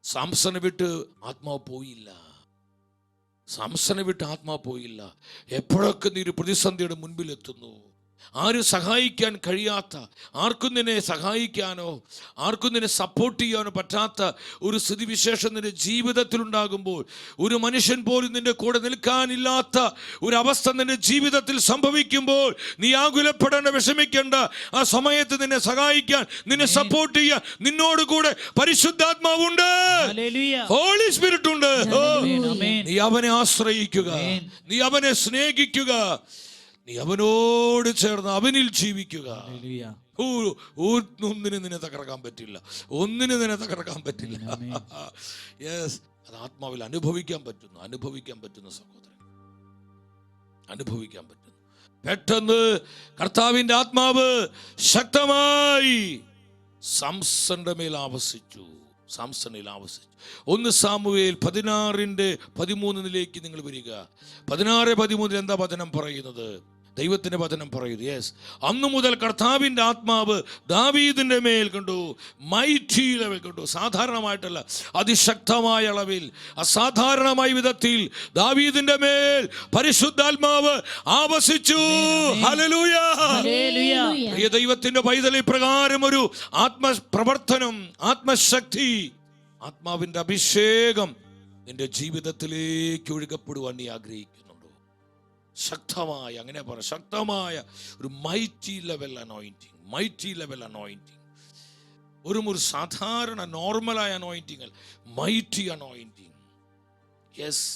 സാംസനെ വിട്ട് ആത്മാവ് പോയില്ല. എപ്പോഴൊക്കെ നീ ഒരു പ്രതിസന്ധിയുടെ മുൻപിൽ എത്തുന്നു, ആരും സഹായിക്കാൻ കഴിയാത്ത, ആർക്കും നിന്നെ സഹായിക്കാനോ ആർക്കും നിന്നെ സപ്പോർട്ട് ചെയ്യാനോ പറ്റാത്ത ഒരു സ്ഥിതിവിശേഷം നിന്റെ ജീവിതത്തിലുണ്ടാകുമ്പോൾ, ഒരു മനുഷ്യൻ പോലും നിന്റെ കൂടെ നിൽക്കാനില്ലാത്ത ഒരു അവസ്ഥ നിന്റെ ജീവിതത്തിൽ സംഭവിക്കുമ്പോൾ, നീ ആകുലപ്പെടേണ്ട, വിഷമിക്കേണ്ട. ആ സമയത്ത് നിന്നെ സഹായിക്കാൻ, നിന്നെ സപ്പോർട്ട് ചെയ്യാൻ നിന്നോട് കൂടെ പരിശുദ്ധാത്മാവുണ്ട്, ഹോളി സ്പിരിറ്റ് ഉണ്ട്. നീ അവനെ ആശ്രയിക്കുക, നീ അവനെ സ്നേഹിക്കുക, നീ അവനോട് ചേർന്ന് അവനിൽ ജീവിക്കുക. ഒന്നിനും നിന്നെ തകർക്കാൻ പറ്റില്ല. യെസ്, അത് ആത്മാവിൽ അനുഭവിക്കാൻ പറ്റുന്ന സഹോദരൻ, അനുഭവിക്കാൻ പറ്റുന്നു. പെട്ടെന്ന് കർത്താവിൻ്റെ ആത്മാവ് ശക്തമായി സാംസന്റെ മേൽ ആവസിച്ചു. 1 സാമുവേൽ 16:13 നിങ്ങൾ വരിക. 16:13 എന്താ വചനം പറയുന്നത്? ദൈവത്തിന്റെ വചനം പറയുന്നു. യെസ്, അന്നു മുതൽ കർത്താവിൻ്റെ ആത്മാവ് ദാവീദിന്റെ മേൽ കണ്ടു, മൈറ്റി ലെവൽ കണ്ടു. സാധാരണമായിട്ടല്ല, അതിശക്തമായ അളവിൽ, അസാധാരണമായ വിധത്തിൽ ദാവീദിന്റെ മേൽ പരിശുദ്ധാത്മാവ് ആവസിച്ചു. ഹല്ലേലൂയ. പ്രിയ ദൈവത്തിന്റെ പൈതൽ, പ്രകാരം ഒരു ആത്മപ്രവർത്തനം, ആത്മശക്തി, ആത്മാവിന്റെ അഭിഷേകം നിന്റെ ജീവിതത്തിലേക്ക് ഒഴുകപ്പെടുവാൻ നീ ആഗ്രഹിക്കുന്നുണ്ടോ? ശക്തമായ, അങ്ങനെ പറ, ശക്തമായ ഒരു മൈറ്റി ലെവൽ അനോയിന്റിങ്. ഒരു സാധാരണ നോർമലായ അനോയിന്റിങ്, മൈറ്റി അനോയിന്റിങ്. യെസ്,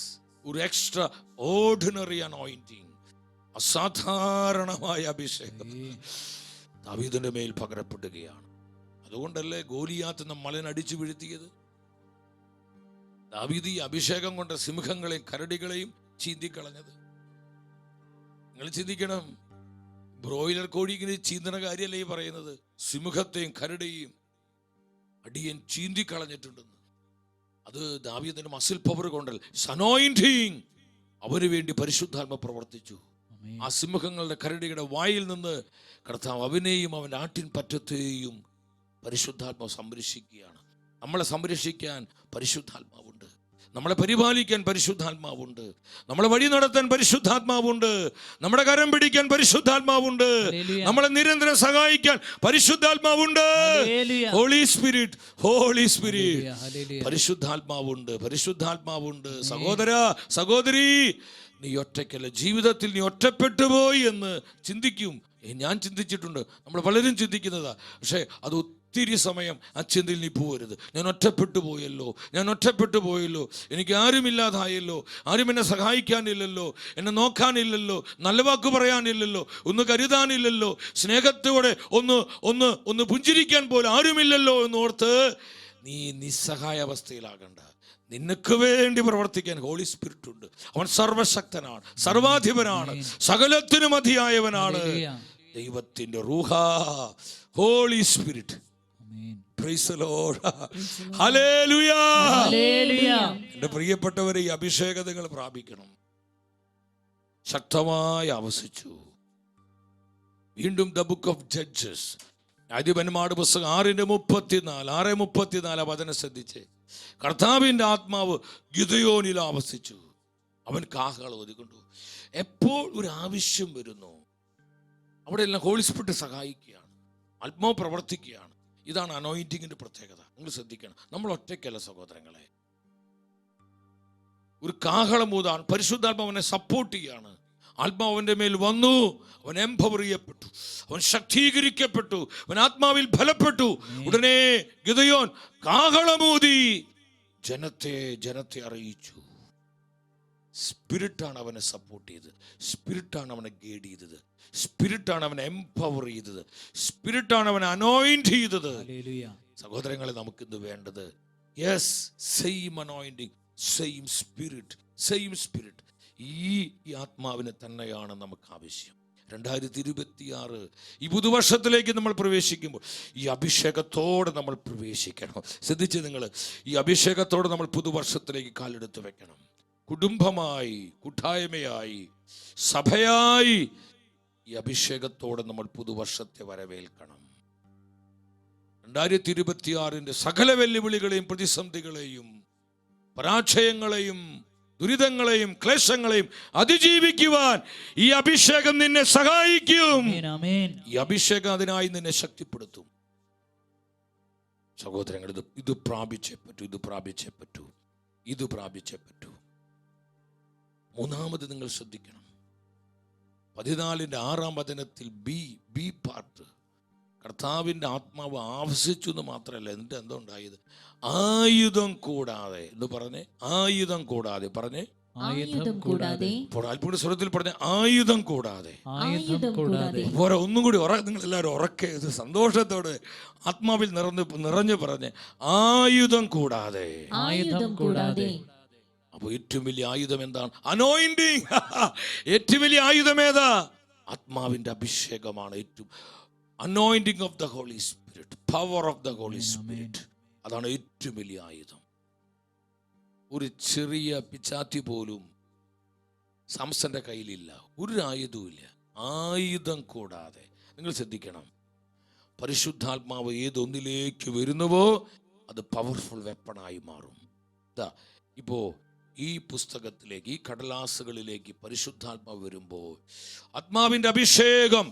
ഒരു എക്സ്ട്രാ ഓർഡിനറി അനോയിന്റിങ്, അസാധാരണമായ അഭിഷേകം ദാവീദിന്റെ മേൽ പകരപ്പെടുകയാണ്. അതുകൊണ്ടല്ലേ ഗോലിയാത്ത് എന്ന മലൻ അടിച്ചു വീഴ്ത്തിയത്? ദാവീദ് ഈ അഭിഷേകം കൊണ്ട് സിംഹങ്ങളെയും കരടികളെയും ചീന്തിക്കളഞ്ഞത്. നിങ്ങൾ ചിന്തിക്കണം, ബ്രോയിലർ കോഴി ഇങ്ങനെ ചീന്തണ കാര്യമല്ലേ ഈ പറയുന്നത്? സിംഹത്തെയും കരടിയെയും അടിയൻ ചീന്തിക്കളഞ്ഞിട്ടുണ്ടെന്ന്. അത് ദാവീദിന്റെ മസിൽ പവർ കൊണ്ടല്ല, അനോയിന്റിങ്. അവന് വേണ്ടി പരിശുദ്ധാത്മ പ്രവർത്തിച്ചു. ആ സിംഹങ്ങളുടെ കരടിയുടെ വായിൽ നിന്ന് കർത്താവ് അവനെയും അവൻ്റെ ആട്ടിൻ പറ്റത്തെയും പരിശുദ്ധാത്മാവ് സംരക്ഷിക്കുകയാണ്. നമ്മളെ സംരക്ഷിക്കാൻ പരിശുദ്ധാത്മാവുണ്ട്. നമ്മളെ പരിപാലിക്കാൻ പരിശുദ്ധാത്മാവുണ്ട്, നമ്മളെ വഴി നടത്താൻ പരിശുദ്ധാത്മാവുണ്ട്, നമ്മുടെ കരം പിടിക്കാൻ പരിശുദ്ധാത്മാവുണ്ട്, നമ്മളെ നിരന്തരം സഹായിക്കാൻ പരിശുദ്ധാത്മാവുണ്ട്. ഹോളി സ്പിരിറ്റ്, ഹോളി സ്പിരിറ്റ്, പരിശുദ്ധാത്മാവുണ്ട്, പരിശുദ്ധാത്മാവുണ്ട്. സഹോദര, സഹോദരി, നീ ഒറ്റയ്ക്കല്ല. ജീവിതത്തിൽ നീ ഒറ്റപ്പെട്ടു പോയി എന്ന് ചിന്തിക്കും. ഞാൻ ചിന്തിച്ചിട്ടുണ്ട്, നമ്മൾ പലരും ചിന്തിക്കുന്നതാ. പക്ഷേ അത് ഒത്തിരി സമയം ആ ചിന്തയിൽ നീ പോകരുത്. ഞാൻ ഒറ്റപ്പെട്ടു പോയല്ലോ, ഞാൻ ഒറ്റപ്പെട്ടു പോയല്ലോ, എനിക്ക് ആരുമില്ലാതായല്ലോ, ആരും എന്നെ സഹായിക്കാനില്ലല്ലോ, എന്നെ നോക്കാനില്ലല്ലോ, നല്ല വാക്ക് പറയാനില്ലല്ലോ, ഒന്ന് കരുതാനില്ലല്ലോ, സ്നേഹത്തോടെ ഒന്ന് പുഞ്ചിരിക്കാൻ പോലും ആരുമില്ലല്ലോ എന്നോർത്ത് നീ നിസ്സഹായ അവസ്ഥയിലാകണ്ട. നിനക്ക് വേണ്ടി പ്രവർത്തിക്കാൻ ഹോളി സ്പിരിറ്റ് ഉണ്ട്. അവൻ സർവശക്തനാണ്, സർവാധിപനാണ്, സകലത്തിനും മതിയായവനാണ്. ദൈവത്തിന്റെ റൂഹ, holy spirit. Praise the Lord, hallelujah. എൻ്റെ പ്രിയപ്പെട്ടവരെ, ഈ അഭിഷേകം നിങ്ങൾ പ്രാപിക്കണം. ശക്തമായി ആവസിച്ചു. വീണ്ടും ദ ബുക്ക് ഓഫ് ജഡ്ജസ്, ന്യായാധിപന്മാരുടെ പുസ്തകം 6:34 വചനം ശ്രദ്ധിച്ചേ. കർത്താവിൻ്റെ ആത്മാവ് ഗിദെയോനിൽ ആവസിച്ചു. അവൻ കാഹളം ഒതുകൊണ്ടു. എപ്പോൾ ഒരു ആവശ്യം വരുന്നു, അവിടെ എല്ലാം ഹോളി സ്പിരിറ്റ് സഹായിക്കുകയാണ്, ആത്മാവ് പ്രവർത്തിക്കുകയാണ്. ഇതാണ് അനോയിന്റിങ്ങിന്റെ പ്രത്യേകത. നിങ്ങൾ ശ്രദ്ധിക്കണം, നമ്മൾ ഒറ്റയ്ക്കല്ല സഹോദരങ്ങളെ. ഒരു കാഹളം ഊതാണ്, പരിശുദ്ധാത്മാവനെ സപ്പോർട്ട് ചെയ്യാണ്. ആത്മാവിന്റെ മേൽ വന്നു, അവൻ എംപവർ ചെയ്യപ്പെട്ടു, അവൻ ശക്തീകരിക്കപ്പെട്ടു, അവൻ ആത്മാവിൽ ബലപ്പെട്ടു. ഉടനെ ഗിദെയോൻ കാഹളമൂതി ജനത്തെ അറിയിച്ചു. സ്പിരിറ്റാണ് അവനെ സപ്പോർട്ട് ചെയ്തത്, സ്പിരിറ്റാണ് അവനെ ഗൈഡ് ചെയ്തത്, സ്പിരിറ്റാണ് അവനെ എംപവർ ചെയ്തത്, സ്പിരിറ്റാണ് അവനെ അനോയിന്റ് ചെയ്തത്. സഹോദരങ്ങളെ, നമുക്കിന്ന് വേണ്ടത് yes, same anointing, same spirit, same spirit. ഈ ആത്മാവിനെ തന്നെയാണ് നമുക്ക് ആവശ്യം. 2026 ഈ പുതുവർഷത്തിലേക്ക് നമ്മൾ പ്രവേശിക്കുമ്പോൾ ഈ അഭിഷേകത്തോടെ നമ്മൾ പ്രവേശിക്കണം. ശ്രദ്ധിച്ച് നിങ്ങൾ, ഈ അഭിഷേകത്തോടെ നമ്മൾ പുതുവർഷത്തിലേക്ക് കാലെടുത്ത് വെക്കണം. കുടുംബമായി, കൂട്ടായ്മയായി, സഭയായി ഈ അഭിഷേകത്തോടെ നമ്മൾ പുതുവർഷത്തെ വരവേൽക്കണം. 2026 സകല വെല്ലുവിളികളെയും പ്രതിസന്ധികളെയും പരാജയങ്ങളെയും ദുരിതങ്ങളെയും ക്ലേശങ്ങളെയും അതിജീവിക്കുവാൻ ഈ അഭിഷേകം നിന്നെ സഹായിക്കും. ഈ അഭിഷേകം അതിനായി നിന്നെ ശക്തിപ്പെടുത്തും. സഹോദരങ്ങൾ, ഇത് പ്രാപിച്ചേ പറ്റൂ, ഇത് പ്രാപിച്ചേ പറ്റൂ, ഇത് പ്രാപിച്ചേ പറ്റൂ. മൂന്നാമത് നിങ്ങൾ ശ്രദ്ധിക്കണം. 14:6 വചനത്തിൽ ബി പാർട്ട്, കർത്താവിൻ്റെ ആത്മാവ് ആവസിച്ചു എന്ന് മാത്രമല്ല, എന്നിട്ട് എന്താ ഉണ്ടായത്? ആയുധം കൂടാതെ എന്ന് പറഞ്ഞേ, ആയുധം കൂടാതെ പറഞ്ഞേ, അല്പൂടെ സ്വരത്തിൽ പറഞ്ഞ ആയുധം കൂടാതെ. പോരാ, ഒന്നും കൂടി നിങ്ങൾ എല്ലാവരും ഉറക്കെ സന്തോഷത്തോടെ ആത്മാവിൽ നിറഞ്ഞു പറഞ്ഞ് ആയുധം കൂടാതെ. അപ്പൊ ഏറ്റവും വലിയ ആയുധം എന്താണ്? അനോയിന്റിങ്. ഏറ്റവും വലിയ ആയുധം ഏതാ? ആത്മാവിന്റെ അഭിഷേകമാണ്. ഏറ്റവും anointing of the holy spirit, power of the holy spirit, അതാണ് ഏറ്റവും വലിയ ആയുധം. ഒരു ചെറിയ പിച്ചാത്തി പോലും സംസന്റെ കയ്യിലില്ല, ഒരു ആയുധവും ഇല്ല. ആയുധം കൂടാതെ. നിങ്ങൾ ശ്രദ്ധിക്കണം, പരിശുദ്ധാത്മാവ് ഏതൊന്നിലേക്ക് വരുന്നുവോ അത് പവർഫുൾ വെപ്പണായി മാറും. ഇപ്പോ ഈ പുസ്തകത്തിലേക്ക്, ഈ കടലാസുകളിലേക്ക് പരിശുദ്ധാത്മാവ് വരുമ്പോൾ, ആത്മാവിന്റെ അഭിഷേകം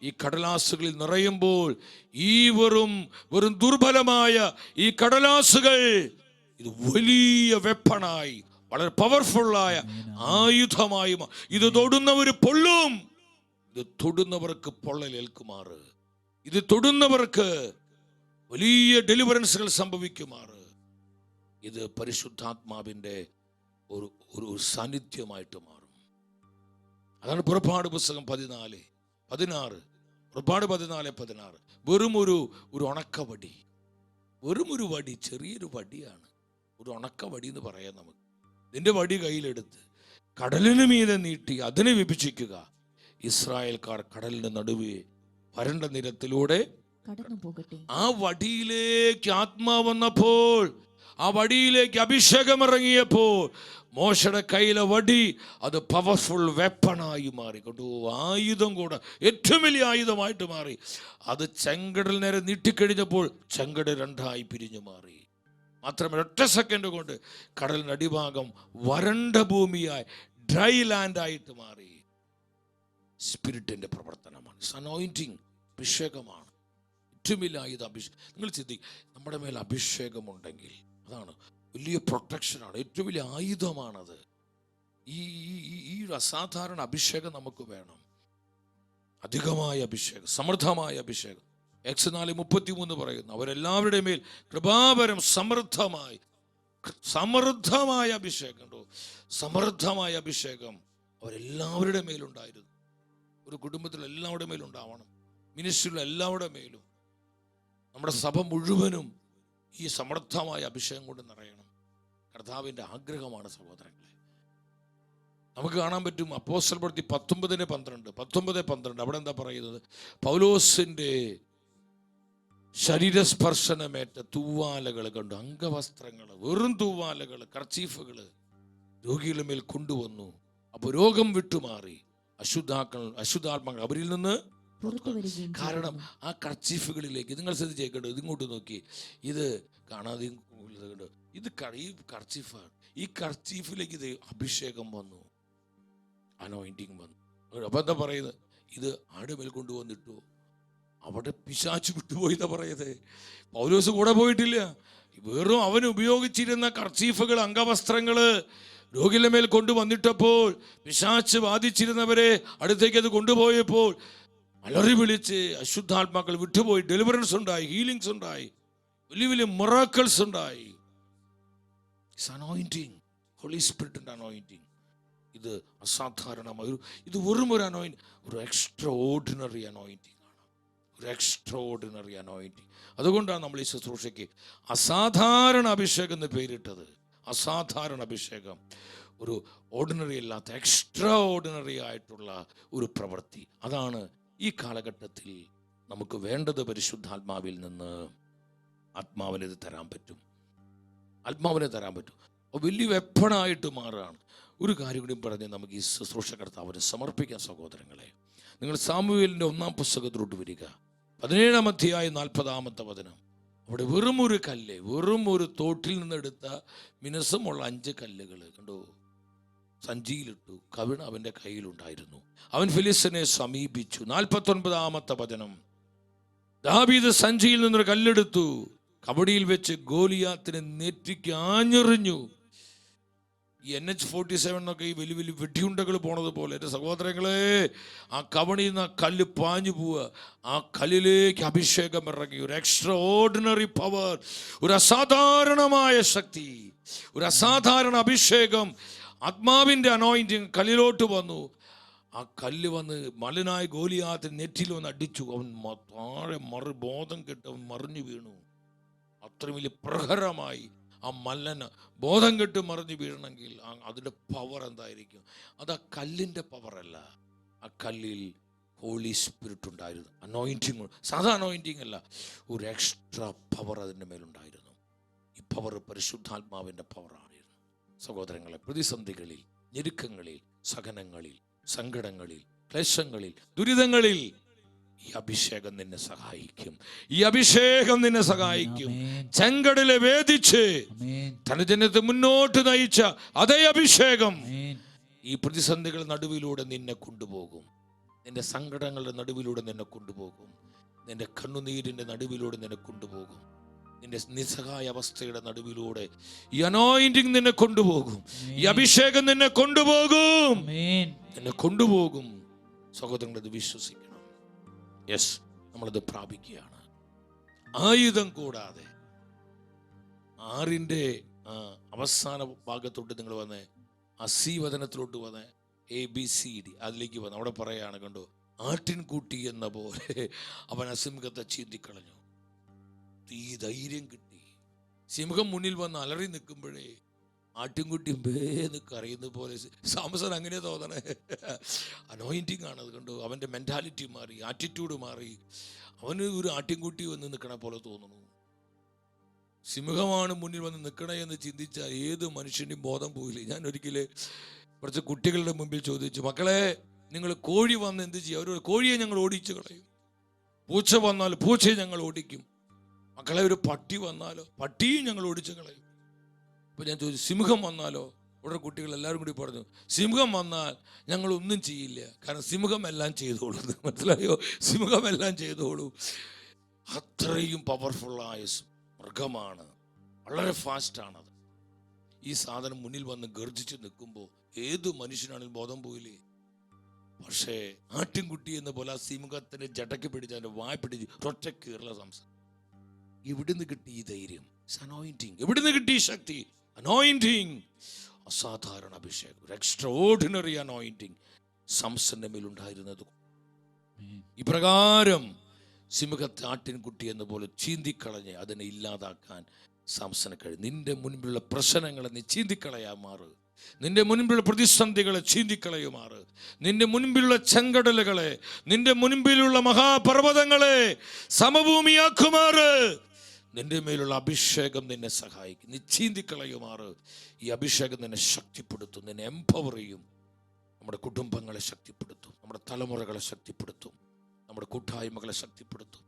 ഈ കടലാസുകളിൽ നിറയുമ്പോൾ, ഈ വെറും ദുർബലമായ ഈ കടലാസുകൾ ഇത് വലിയ വെപ്പണായി, വളരെ പവർഫുള്ളായ ആയുധമായി. ഇത് തൊടുന്നവർ പൊള്ളും, ഇത് തൊടുന്നവർക്ക് പൊള്ളലേൽക്കുമാറ്, ഇത് തൊടുന്നവർക്ക് വലിയ ഡെലിവറൻസുകൾ സംഭവിക്കുമാറ്. ഇത് പരിശുദ്ധാത്മാവിന്റെ ഒരു സാന്നിധ്യമായിട്ട് മാറും. അതാണ് പുറപ്പാട് പുസ്തകം 14:16. പുറപ്പാട് 14:16. വെറും ഒരു ഉണക്കവടി, വെറും ഒരു വടി, ചെറിയൊരു വടിയാണ്, ഒരു ഉണക്കവടി എന്ന് പറയാം നമുക്ക്. ഇതിന്റെ വടി കയ്യിലെടുത്ത് കടലിന് മീതെ നീട്ടി അതിനെ വിഭജിക്കുക. ഇസ്രായേൽക്കാർ കടലിന്റെ നടുവേ വരണ്ട നിരത്തിലൂടെ കടന്നു പോകട്ടെ. ആ വടിയിലേക്ക് ആത്മാവ് വന്നപ്പോൾ, ആ വടിയിലേക്ക് അഭിഷേകം ഇറങ്ങിയപ്പോൾ, മോശയുടെ കയ്യിലെ വടി അത് പവർഫുൾ വെപ്പണായി മാറി. ആയുധം കൂടെ ഏറ്റവും വലിയ ആയുധമായിട്ട് മാറി. അത് ചെങ്കടൽ നേരെ നീട്ടിക്കഴിഞ്ഞപ്പോൾ ചെങ്കടൽ രണ്ടായി പിരിഞ്ഞു മാറി. മാത്രമല്ല ഒറ്റ സെക്കൻഡ് കൊണ്ട് കടലിൻ്റെ അടിഭാഗം വരണ്ട ഭൂമിയായി ഡ്രൈ ലാൻഡായിട്ട് മാറി. സ്പിരിറ്റിൻ്റെ പ്രവർത്തനമാണ്. അനോയിന്റിങ്, അഭിഷേകമാണ്. ഏറ്റവും വലിയ ആയുധം അഭിഷേകം. നിങ്ങൾ ചിന്തിക്കും, നമ്മുടെ മേൽ അഭിഷേകമുണ്ടെങ്കിൽ അതാണ് വലിയ പ്രൊട്ടക്ഷനാണ്, ഏറ്റവും വലിയ ആയുധമാണത്. ഈ ഒരു അസാധാരണ അഭിഷേകം നമുക്ക് വേണം. അധികമായ അഭിഷേകം, സമൃദ്ധമായ അഭിഷേകം. Acts 4:33 പറയുന്നു, അവരെല്ലാവരുടെ മേൽ കൃപാവരം സമൃദ്ധമായ അഭിഷേകം ഉണ്ടോ, സമൃദ്ധമായ അഭിഷേകം അവരെല്ലാവരുടെ മേലുണ്ടായിരുന്നു. ഒരു കുടുംബത്തിൽ എല്ലാവരുടെ മേലും ഉണ്ടാവണം, മിനിസ്ട്രിയിലുള്ള എല്ലാവരുടെ മേലും, നമ്മുടെ സഭ മുഴുവനും ഈ സമൃദ്ധമായ അഭിഷേകം കൊണ്ട് നിറയണം. കർത്താവിൻ്റെ ആഗ്രഹമാണ് സഹോദരങ്ങളെ. നമുക്ക് കാണാൻ പറ്റും അപ്പോസ്തല പ്രവൃത്തി 19:12 അവിടെ എന്താ പറയുന്നത്? പൗലോസിൻ്റെ ശരീരസ്പർശനമേറ്റ തൂവാലകൾ കണ്ടു, അംഗവസ്ത്രങ്ങൾ, വെറും തൂവാലകൾ, കർച്ചീഫുകൾ രോഗികളുടെ മേൽ കൊണ്ടുവന്നു. അപ്പോൾ രോഗം വിട്ടുമാറി, അശുദ്ധാത്മാക്കൾ അവരിൽ നിന്ന്. കാരണം ആ കർച്ചീഫുകളിലേക്ക് നിങ്ങൾ ശ്രദ്ധിച്ചേക്കണ്ടോ, ഇതിങ്ങോട്ട് നോക്കി, ഇത് കാണാതെ ഇത് ഈ കർച്ചീഫാണ്. ഈ കർച്ചീഫിലേക്ക് ഇത് അഭിഷേകം വന്നു, അനോയിന്റിങ് വന്നു. അപ്പൊ എന്താ പറയുന്നത്? ഇത് ആരുടെ മേൽ കൊണ്ടുവന്നിട്ടു, അവിടെ പിശാച് വിട്ടുപോയി എന്നാ പറയുന്നത്. പൗലോസ് കൂടെ പോയിട്ടില്ല. വെറും അവൻ ഉപയോഗിച്ചിരുന്ന കർച്ചീഫുകൾ, അംഗവസ്ത്രങ്ങള് രോഗികളുടെ മേൽ കൊണ്ടുവന്നിട്ടപ്പോൾ പിശാച് ബാധിച്ചിരുന്നവരെ അടുത്തേക്ക് അത് കൊണ്ടുപോയപ്പോൾ അലറി വിളിച്ച് അശുദ്ധാത്മാക്കൾ വിട്ടുപോയി. ഡെലിവറൻസ് ഉണ്ടായി, ഹീലിങ്സ് ഉണ്ടായി, വലിയ വലിയ മിറാക്കിൾസ് ഉണ്ടായി. അനോയിന്റിങ്, ഹോളി സ്പിരിറ്റിന്റെ അനോയിന്റിങ്. ഇത് അസാധാരണമായ ഇത് വെറും ഒരു അനോയിന്റ്, ഒരു എക്സ്ട്രാ ഓർഡിനറി അനോയിന്റിങ് ആണ്, ഒരു എക്സ്ട്രാ ഓർഡിനറി അനോയിന്റിങ്. അതുകൊണ്ടാണ് നമ്മൾ ഈ ശുശ്രൂഷയ്ക്ക് അസാധാരണ അഭിഷേകം എന്ന് പേരിട്ടത്. അസാധാരണ അഭിഷേകം, ഒരു ഓർഡിനറി അല്ലാത്ത എക്സ്ട്രാ ഓർഡിനറി ആയിട്ടുള്ള ഒരു പ്രവൃത്തി. അതാണ് ഈ കാലഘട്ടത്തിൽ നമുക്ക് വേണ്ടത്. പരിശുദ്ധാത്മാവിൽ നിന്ന് ആത്മാവിനെ തരാൻ പറ്റും, ആത്മാവിനെ തരാൻ പറ്റും. വലിയ വെപ്പണായിട്ട് മാറുകയാണ്. ഒരു കാര്യം കൂടി പറഞ്ഞ് നമുക്ക് ഈ ശുശ്രൂഷ കർത്താവിനെ സമർപ്പിക്കാൻ സഹോദരങ്ങളെ. നിങ്ങൾ സാമുവേലിൻ്റെ 1-ാം പുസ്തകത്തിലോട്ട് വരിക, 17-ാം അധ്യായം 40-ാമത്തെ വചനം. അവിടെ വെറും ഒരു കല്ല്, വെറും ഒരു തോട്ടിൽ നിന്നെടുത്ത മിനുസമുള്ള 5 കല്ലുകൾ കണ്ടോ, സഞ്ചിയിലിട്ടു. കവിണ് അവൻ്റെ കയ്യിലുണ്ടായിരുന്നു. അവൻ ഫിലിസ്തീനെ സമീപിച്ചു. 49-ാമത്തെ വചനം. ദാവീദ് സഞ്ചിയിൽ നിന്നൊരു കല്ലെടുത്തു, കബഡിയിൽ വെച്ച് ഗോലിയാത്തിനെ നെറ്റിക്ക് ആഞ്ഞെറിഞ്ഞു. ഈ NH-47 എന്നൊക്കെ ഈ വലിയ വലിയ വെടിയുണ്ടകൾ പോണത് പോലെ എൻ്റെ സഹോദരങ്ങളെ, ആ കവണിയിൽ നിന്ന് കല്ല് പാഞ്ഞു പോവുക. ആ കല്ലിലേക്ക് അഭിഷേകം ഇറങ്ങി, ഒരു എക്സ്ട്രാ ഓർഡിനറി പവർ, ഒരു അസാധാരണമായ ശക്തി, ഒരു അസാധാരണ അഭിഷേകം, ആത്മാവിൻ്റെ അനോയിന്റിങ് കല്ലിലോട്ട് വന്നു. ആ കല്ല് വന്ന് മലനായ ഗോലിയാത്തിന് നെറ്റിൽ വന്ന് അടിച്ചു. അവൻ താഴെ ബോധം കെട്ട് അവൻ മറിഞ്ഞു വീണു. അത്രയും വലിയ പ്രഹരമായി ആ മല്ലന് ബോധം കെട്ട് മറിഞ്ഞു വീഴണമെങ്കിൽ അതിൻ്റെ പവർ എന്തായിരിക്കും? അത് ആ കല്ലിൻ്റെ പവറല്ല, ആ കല്ലിൽ ഹോളി സ്പിരിറ്റ് ഉണ്ടായിരുന്നു. അനോയിന്റിങ്, സാധാ അനോയിന്റിങ് അല്ല, ഒരു എക്സ്ട്രാ പവർ അതിൻ്റെ മേലുണ്ടായിരുന്നു. ഈ പവർ പരിശുദ്ധാത്മാവിൻ്റെ പവറായിരുന്നു. സഹോദരങ്ങളെ, പ്രതിസന്ധികളിൽ, ഞെരുക്കങ്ങളിൽ, സഹനങ്ങളിൽ, സങ്കടങ്ങളിൽ, ക്ലേശങ്ങളിൽ, ദുരിതങ്ങളിൽ ഈ അഭിഷേകം നിന്നെ സഹായിക്കും. ഈ അഭിഷേകം നിന്നെ സഹായിക്കും. ചെങ്കടലെ വേദിച്ച് തന്റെ ജനത്തെ മുന്നോട്ട് നയിച്ച അതേ അഭിഷേകം ഈ പ്രതിസന്ധികളുടെ നടുവിലൂടെ നിന്നെ കൊണ്ടുപോകും. നിന്റെ സങ്കടങ്ങളുടെ നടുവിലൂടെ നിന്നെ കൊണ്ടുപോകും. നിന്റെ കണ്ണുനീരിന്റെ നടുവിലൂടെ നിന്നെ കൊണ്ടുപോകും. നിന്റെ നിസ്സഹായ അവസ്ഥയുടെ നടുവിലൂടെ ഈ അനോയിന്റിങ് നിന്നെ കൊണ്ടുപോകും. ഈ അഭിഷേകം നിന്നെ കൊണ്ടുപോകും, നിന്നെ കൊണ്ടുപോകും. സഹോദരങ്ങളത് വിശ്വസിക്കണം. യെസ്, നമ്മളത് പ്രാപിക്കുകയാണ്. ആയുധം കൂടാതെ 6-ന്റെ അവസാന ഭാഗത്തോട്ട് നിങ്ങൾ വന്ന് ആ സി വചനത്തിലോട്ട് വന്ന് ABCD അതിലേക്ക് വന്ന് അവിടെ പറയാണ്, കണ്ടോ, ആട്ടിൻകുട്ടി എന്ന പോലെ അവൻ അസിംഹത്തെ ചീന്തിക്കളഞ്ഞു. ഈ ധൈര്യം കിട്ടി. സിംഹം മുന്നിൽ വന്ന് അലറി നിൽക്കുമ്പോഴേ ആട്ടിൻകുട്ടി ബേന്ന് കരയുന്ന പോലെ സാംസൺ അങ്ങനെ തോന്നണേ. അനോയിന്റിങ് ആണത്. കണ്ടു, അവൻ്റെ മെൻറ്റാലിറ്റി മാറി, ആറ്റിറ്റ്യൂഡ് മാറി. അവന് ഒരു ആട്ടിൻകുട്ടി വന്ന് നിൽക്കണ പോലെ തോന്നുന്നു. സിംഹമാണ് മുന്നിൽ വന്ന് നിൽക്കണേ എന്ന് ചിന്തിച്ചാൽ ഏത് മനുഷ്യൻ്റെയും ബോധം പോയില്ലേ. ഞാൻ ഒരിക്കൽ കുറച്ച് കുട്ടികളുടെ മുമ്പിൽ ചോദിച്ചു, മക്കളെ, നിങ്ങൾ കോഴി വന്ന് എന്ത് ചെയ്യും? അവർ കോഴിയെ ഞങ്ങൾ ഓടിച്ചു കളയും. പൂച്ച വന്നാൽ പൂച്ചയെ ഞങ്ങൾ ഓടിക്കും. മക്കളെ, ഒരു പട്ടി വന്നാലോ? പട്ടിയും ഞങ്ങൾ ഓടിച്ചു കളയും. ഇപ്പൊ ഞാൻ ചോദിച്ചു, സിംഹം വന്നാലോ? ഉടനെ കുട്ടികൾ എല്ലാവരും കൂടി പറഞ്ഞു, സിംഹം വന്നാൽ ഞങ്ങൾ ഒന്നും ചെയ്യില്ല, കാരണം സിംഹം എല്ലാം ചെയ്തോളൂ. മനസ്സിലായോ? സിംഹം എല്ലാം ചെയ്തോളൂ. അത്രയും പവർഫുള്ളായ മൃഗമാണ്, വളരെ ഫാസ്റ്റാണത്. ഈ സാധനം മുന്നിൽ വന്ന് ഗർജിച്ച് നിൽക്കുമ്പോൾ ഏത് മനുഷ്യനാണെങ്കിലും ബോധം പോയില്ലേ? പക്ഷേ ആട്ടിൻകുട്ടി എന്ന പോലെ ആ സിംഹത്തിന് ജടക്കി പിടിച്ച് അതിന്റെ വായ പിടിച്ച് ഒറ്റ കീറല സംസാരം. എവിടുന്ന് കിട്ടി ഈ ധൈര്യം? അനോയിന്റിങ്. എവിടുന്ന് കിട്ടി ഈ ശക്തി? അനോയിന്റിങ്. അസാധാരണ അഭിഷേകം, ഒരു എക്സ്ട്രാഓർഡിനറി അനോയിന്റിങ് സംസന്റെ മേലുണ്ടായിരുന്നത്. ഇപ്രകാരം സിംഹത്തെ ആട്ടിൻകുട്ടി എന്ന പോലെ ചീന്തിക്കളഞ്ഞ് അതിനെ ഇല്ലാതാക്കാൻ സംസന് കഴിയും. നിന്റെ മുൻപിലുള്ള പ്രശ്നങ്ങളെ നീ ചീന്തിക്കളയാമാറ്, നിന്റെ മുൻപിലുള്ള പ്രതിസന്ധികളെ ചീന്തിക്കളയുമാറ്, നിന്റെ മുൻപിലുള്ള ചെങ്കടലുകളെ, നിന്റെ മുൻപിലുള്ള മഹാപർവ്വതങ്ങളെ സമഭൂമിയാക്കുമാറ്. നിന്റെ മേലുള്ള അഭിഷേകം നിന്നെ സഹായിക്കും. നീ ചീന്തിക്കളയുമാറ്. ഈ അഭിഷേകം നിന്നെ ശക്തിപ്പെടുത്തും, നിന്നെ എംപവർ ചെയ്യും. നമ്മുടെ കുടുംബങ്ങളെ ശക്തിപ്പെടുത്തും, നമ്മുടെ തലമുറകളെ ശക്തിപ്പെടുത്തും, നമ്മുടെ കൂട്ടായ്മകളെ ശക്തിപ്പെടുത്തും,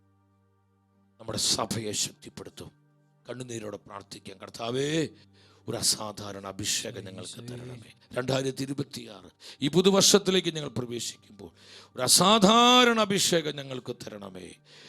നമ്മുടെ സഭയെ ശക്തിപ്പെടുത്തും. കണ്ണുനീരോടെ പ്രാർത്ഥിക്കാം, കർത്താവേ, ഒരു അസാധാരണ അഭിഷേകം ഞങ്ങൾക്ക് തരണമേ. 2026 ഈ പുതുവർഷത്തിലേക്ക് ഞങ്ങൾ പ്രവേശിക്കുമ്പോൾ ഒരു അസാധാരണ അഭിഷേകം ഞങ്ങൾക്ക് തരണമേ.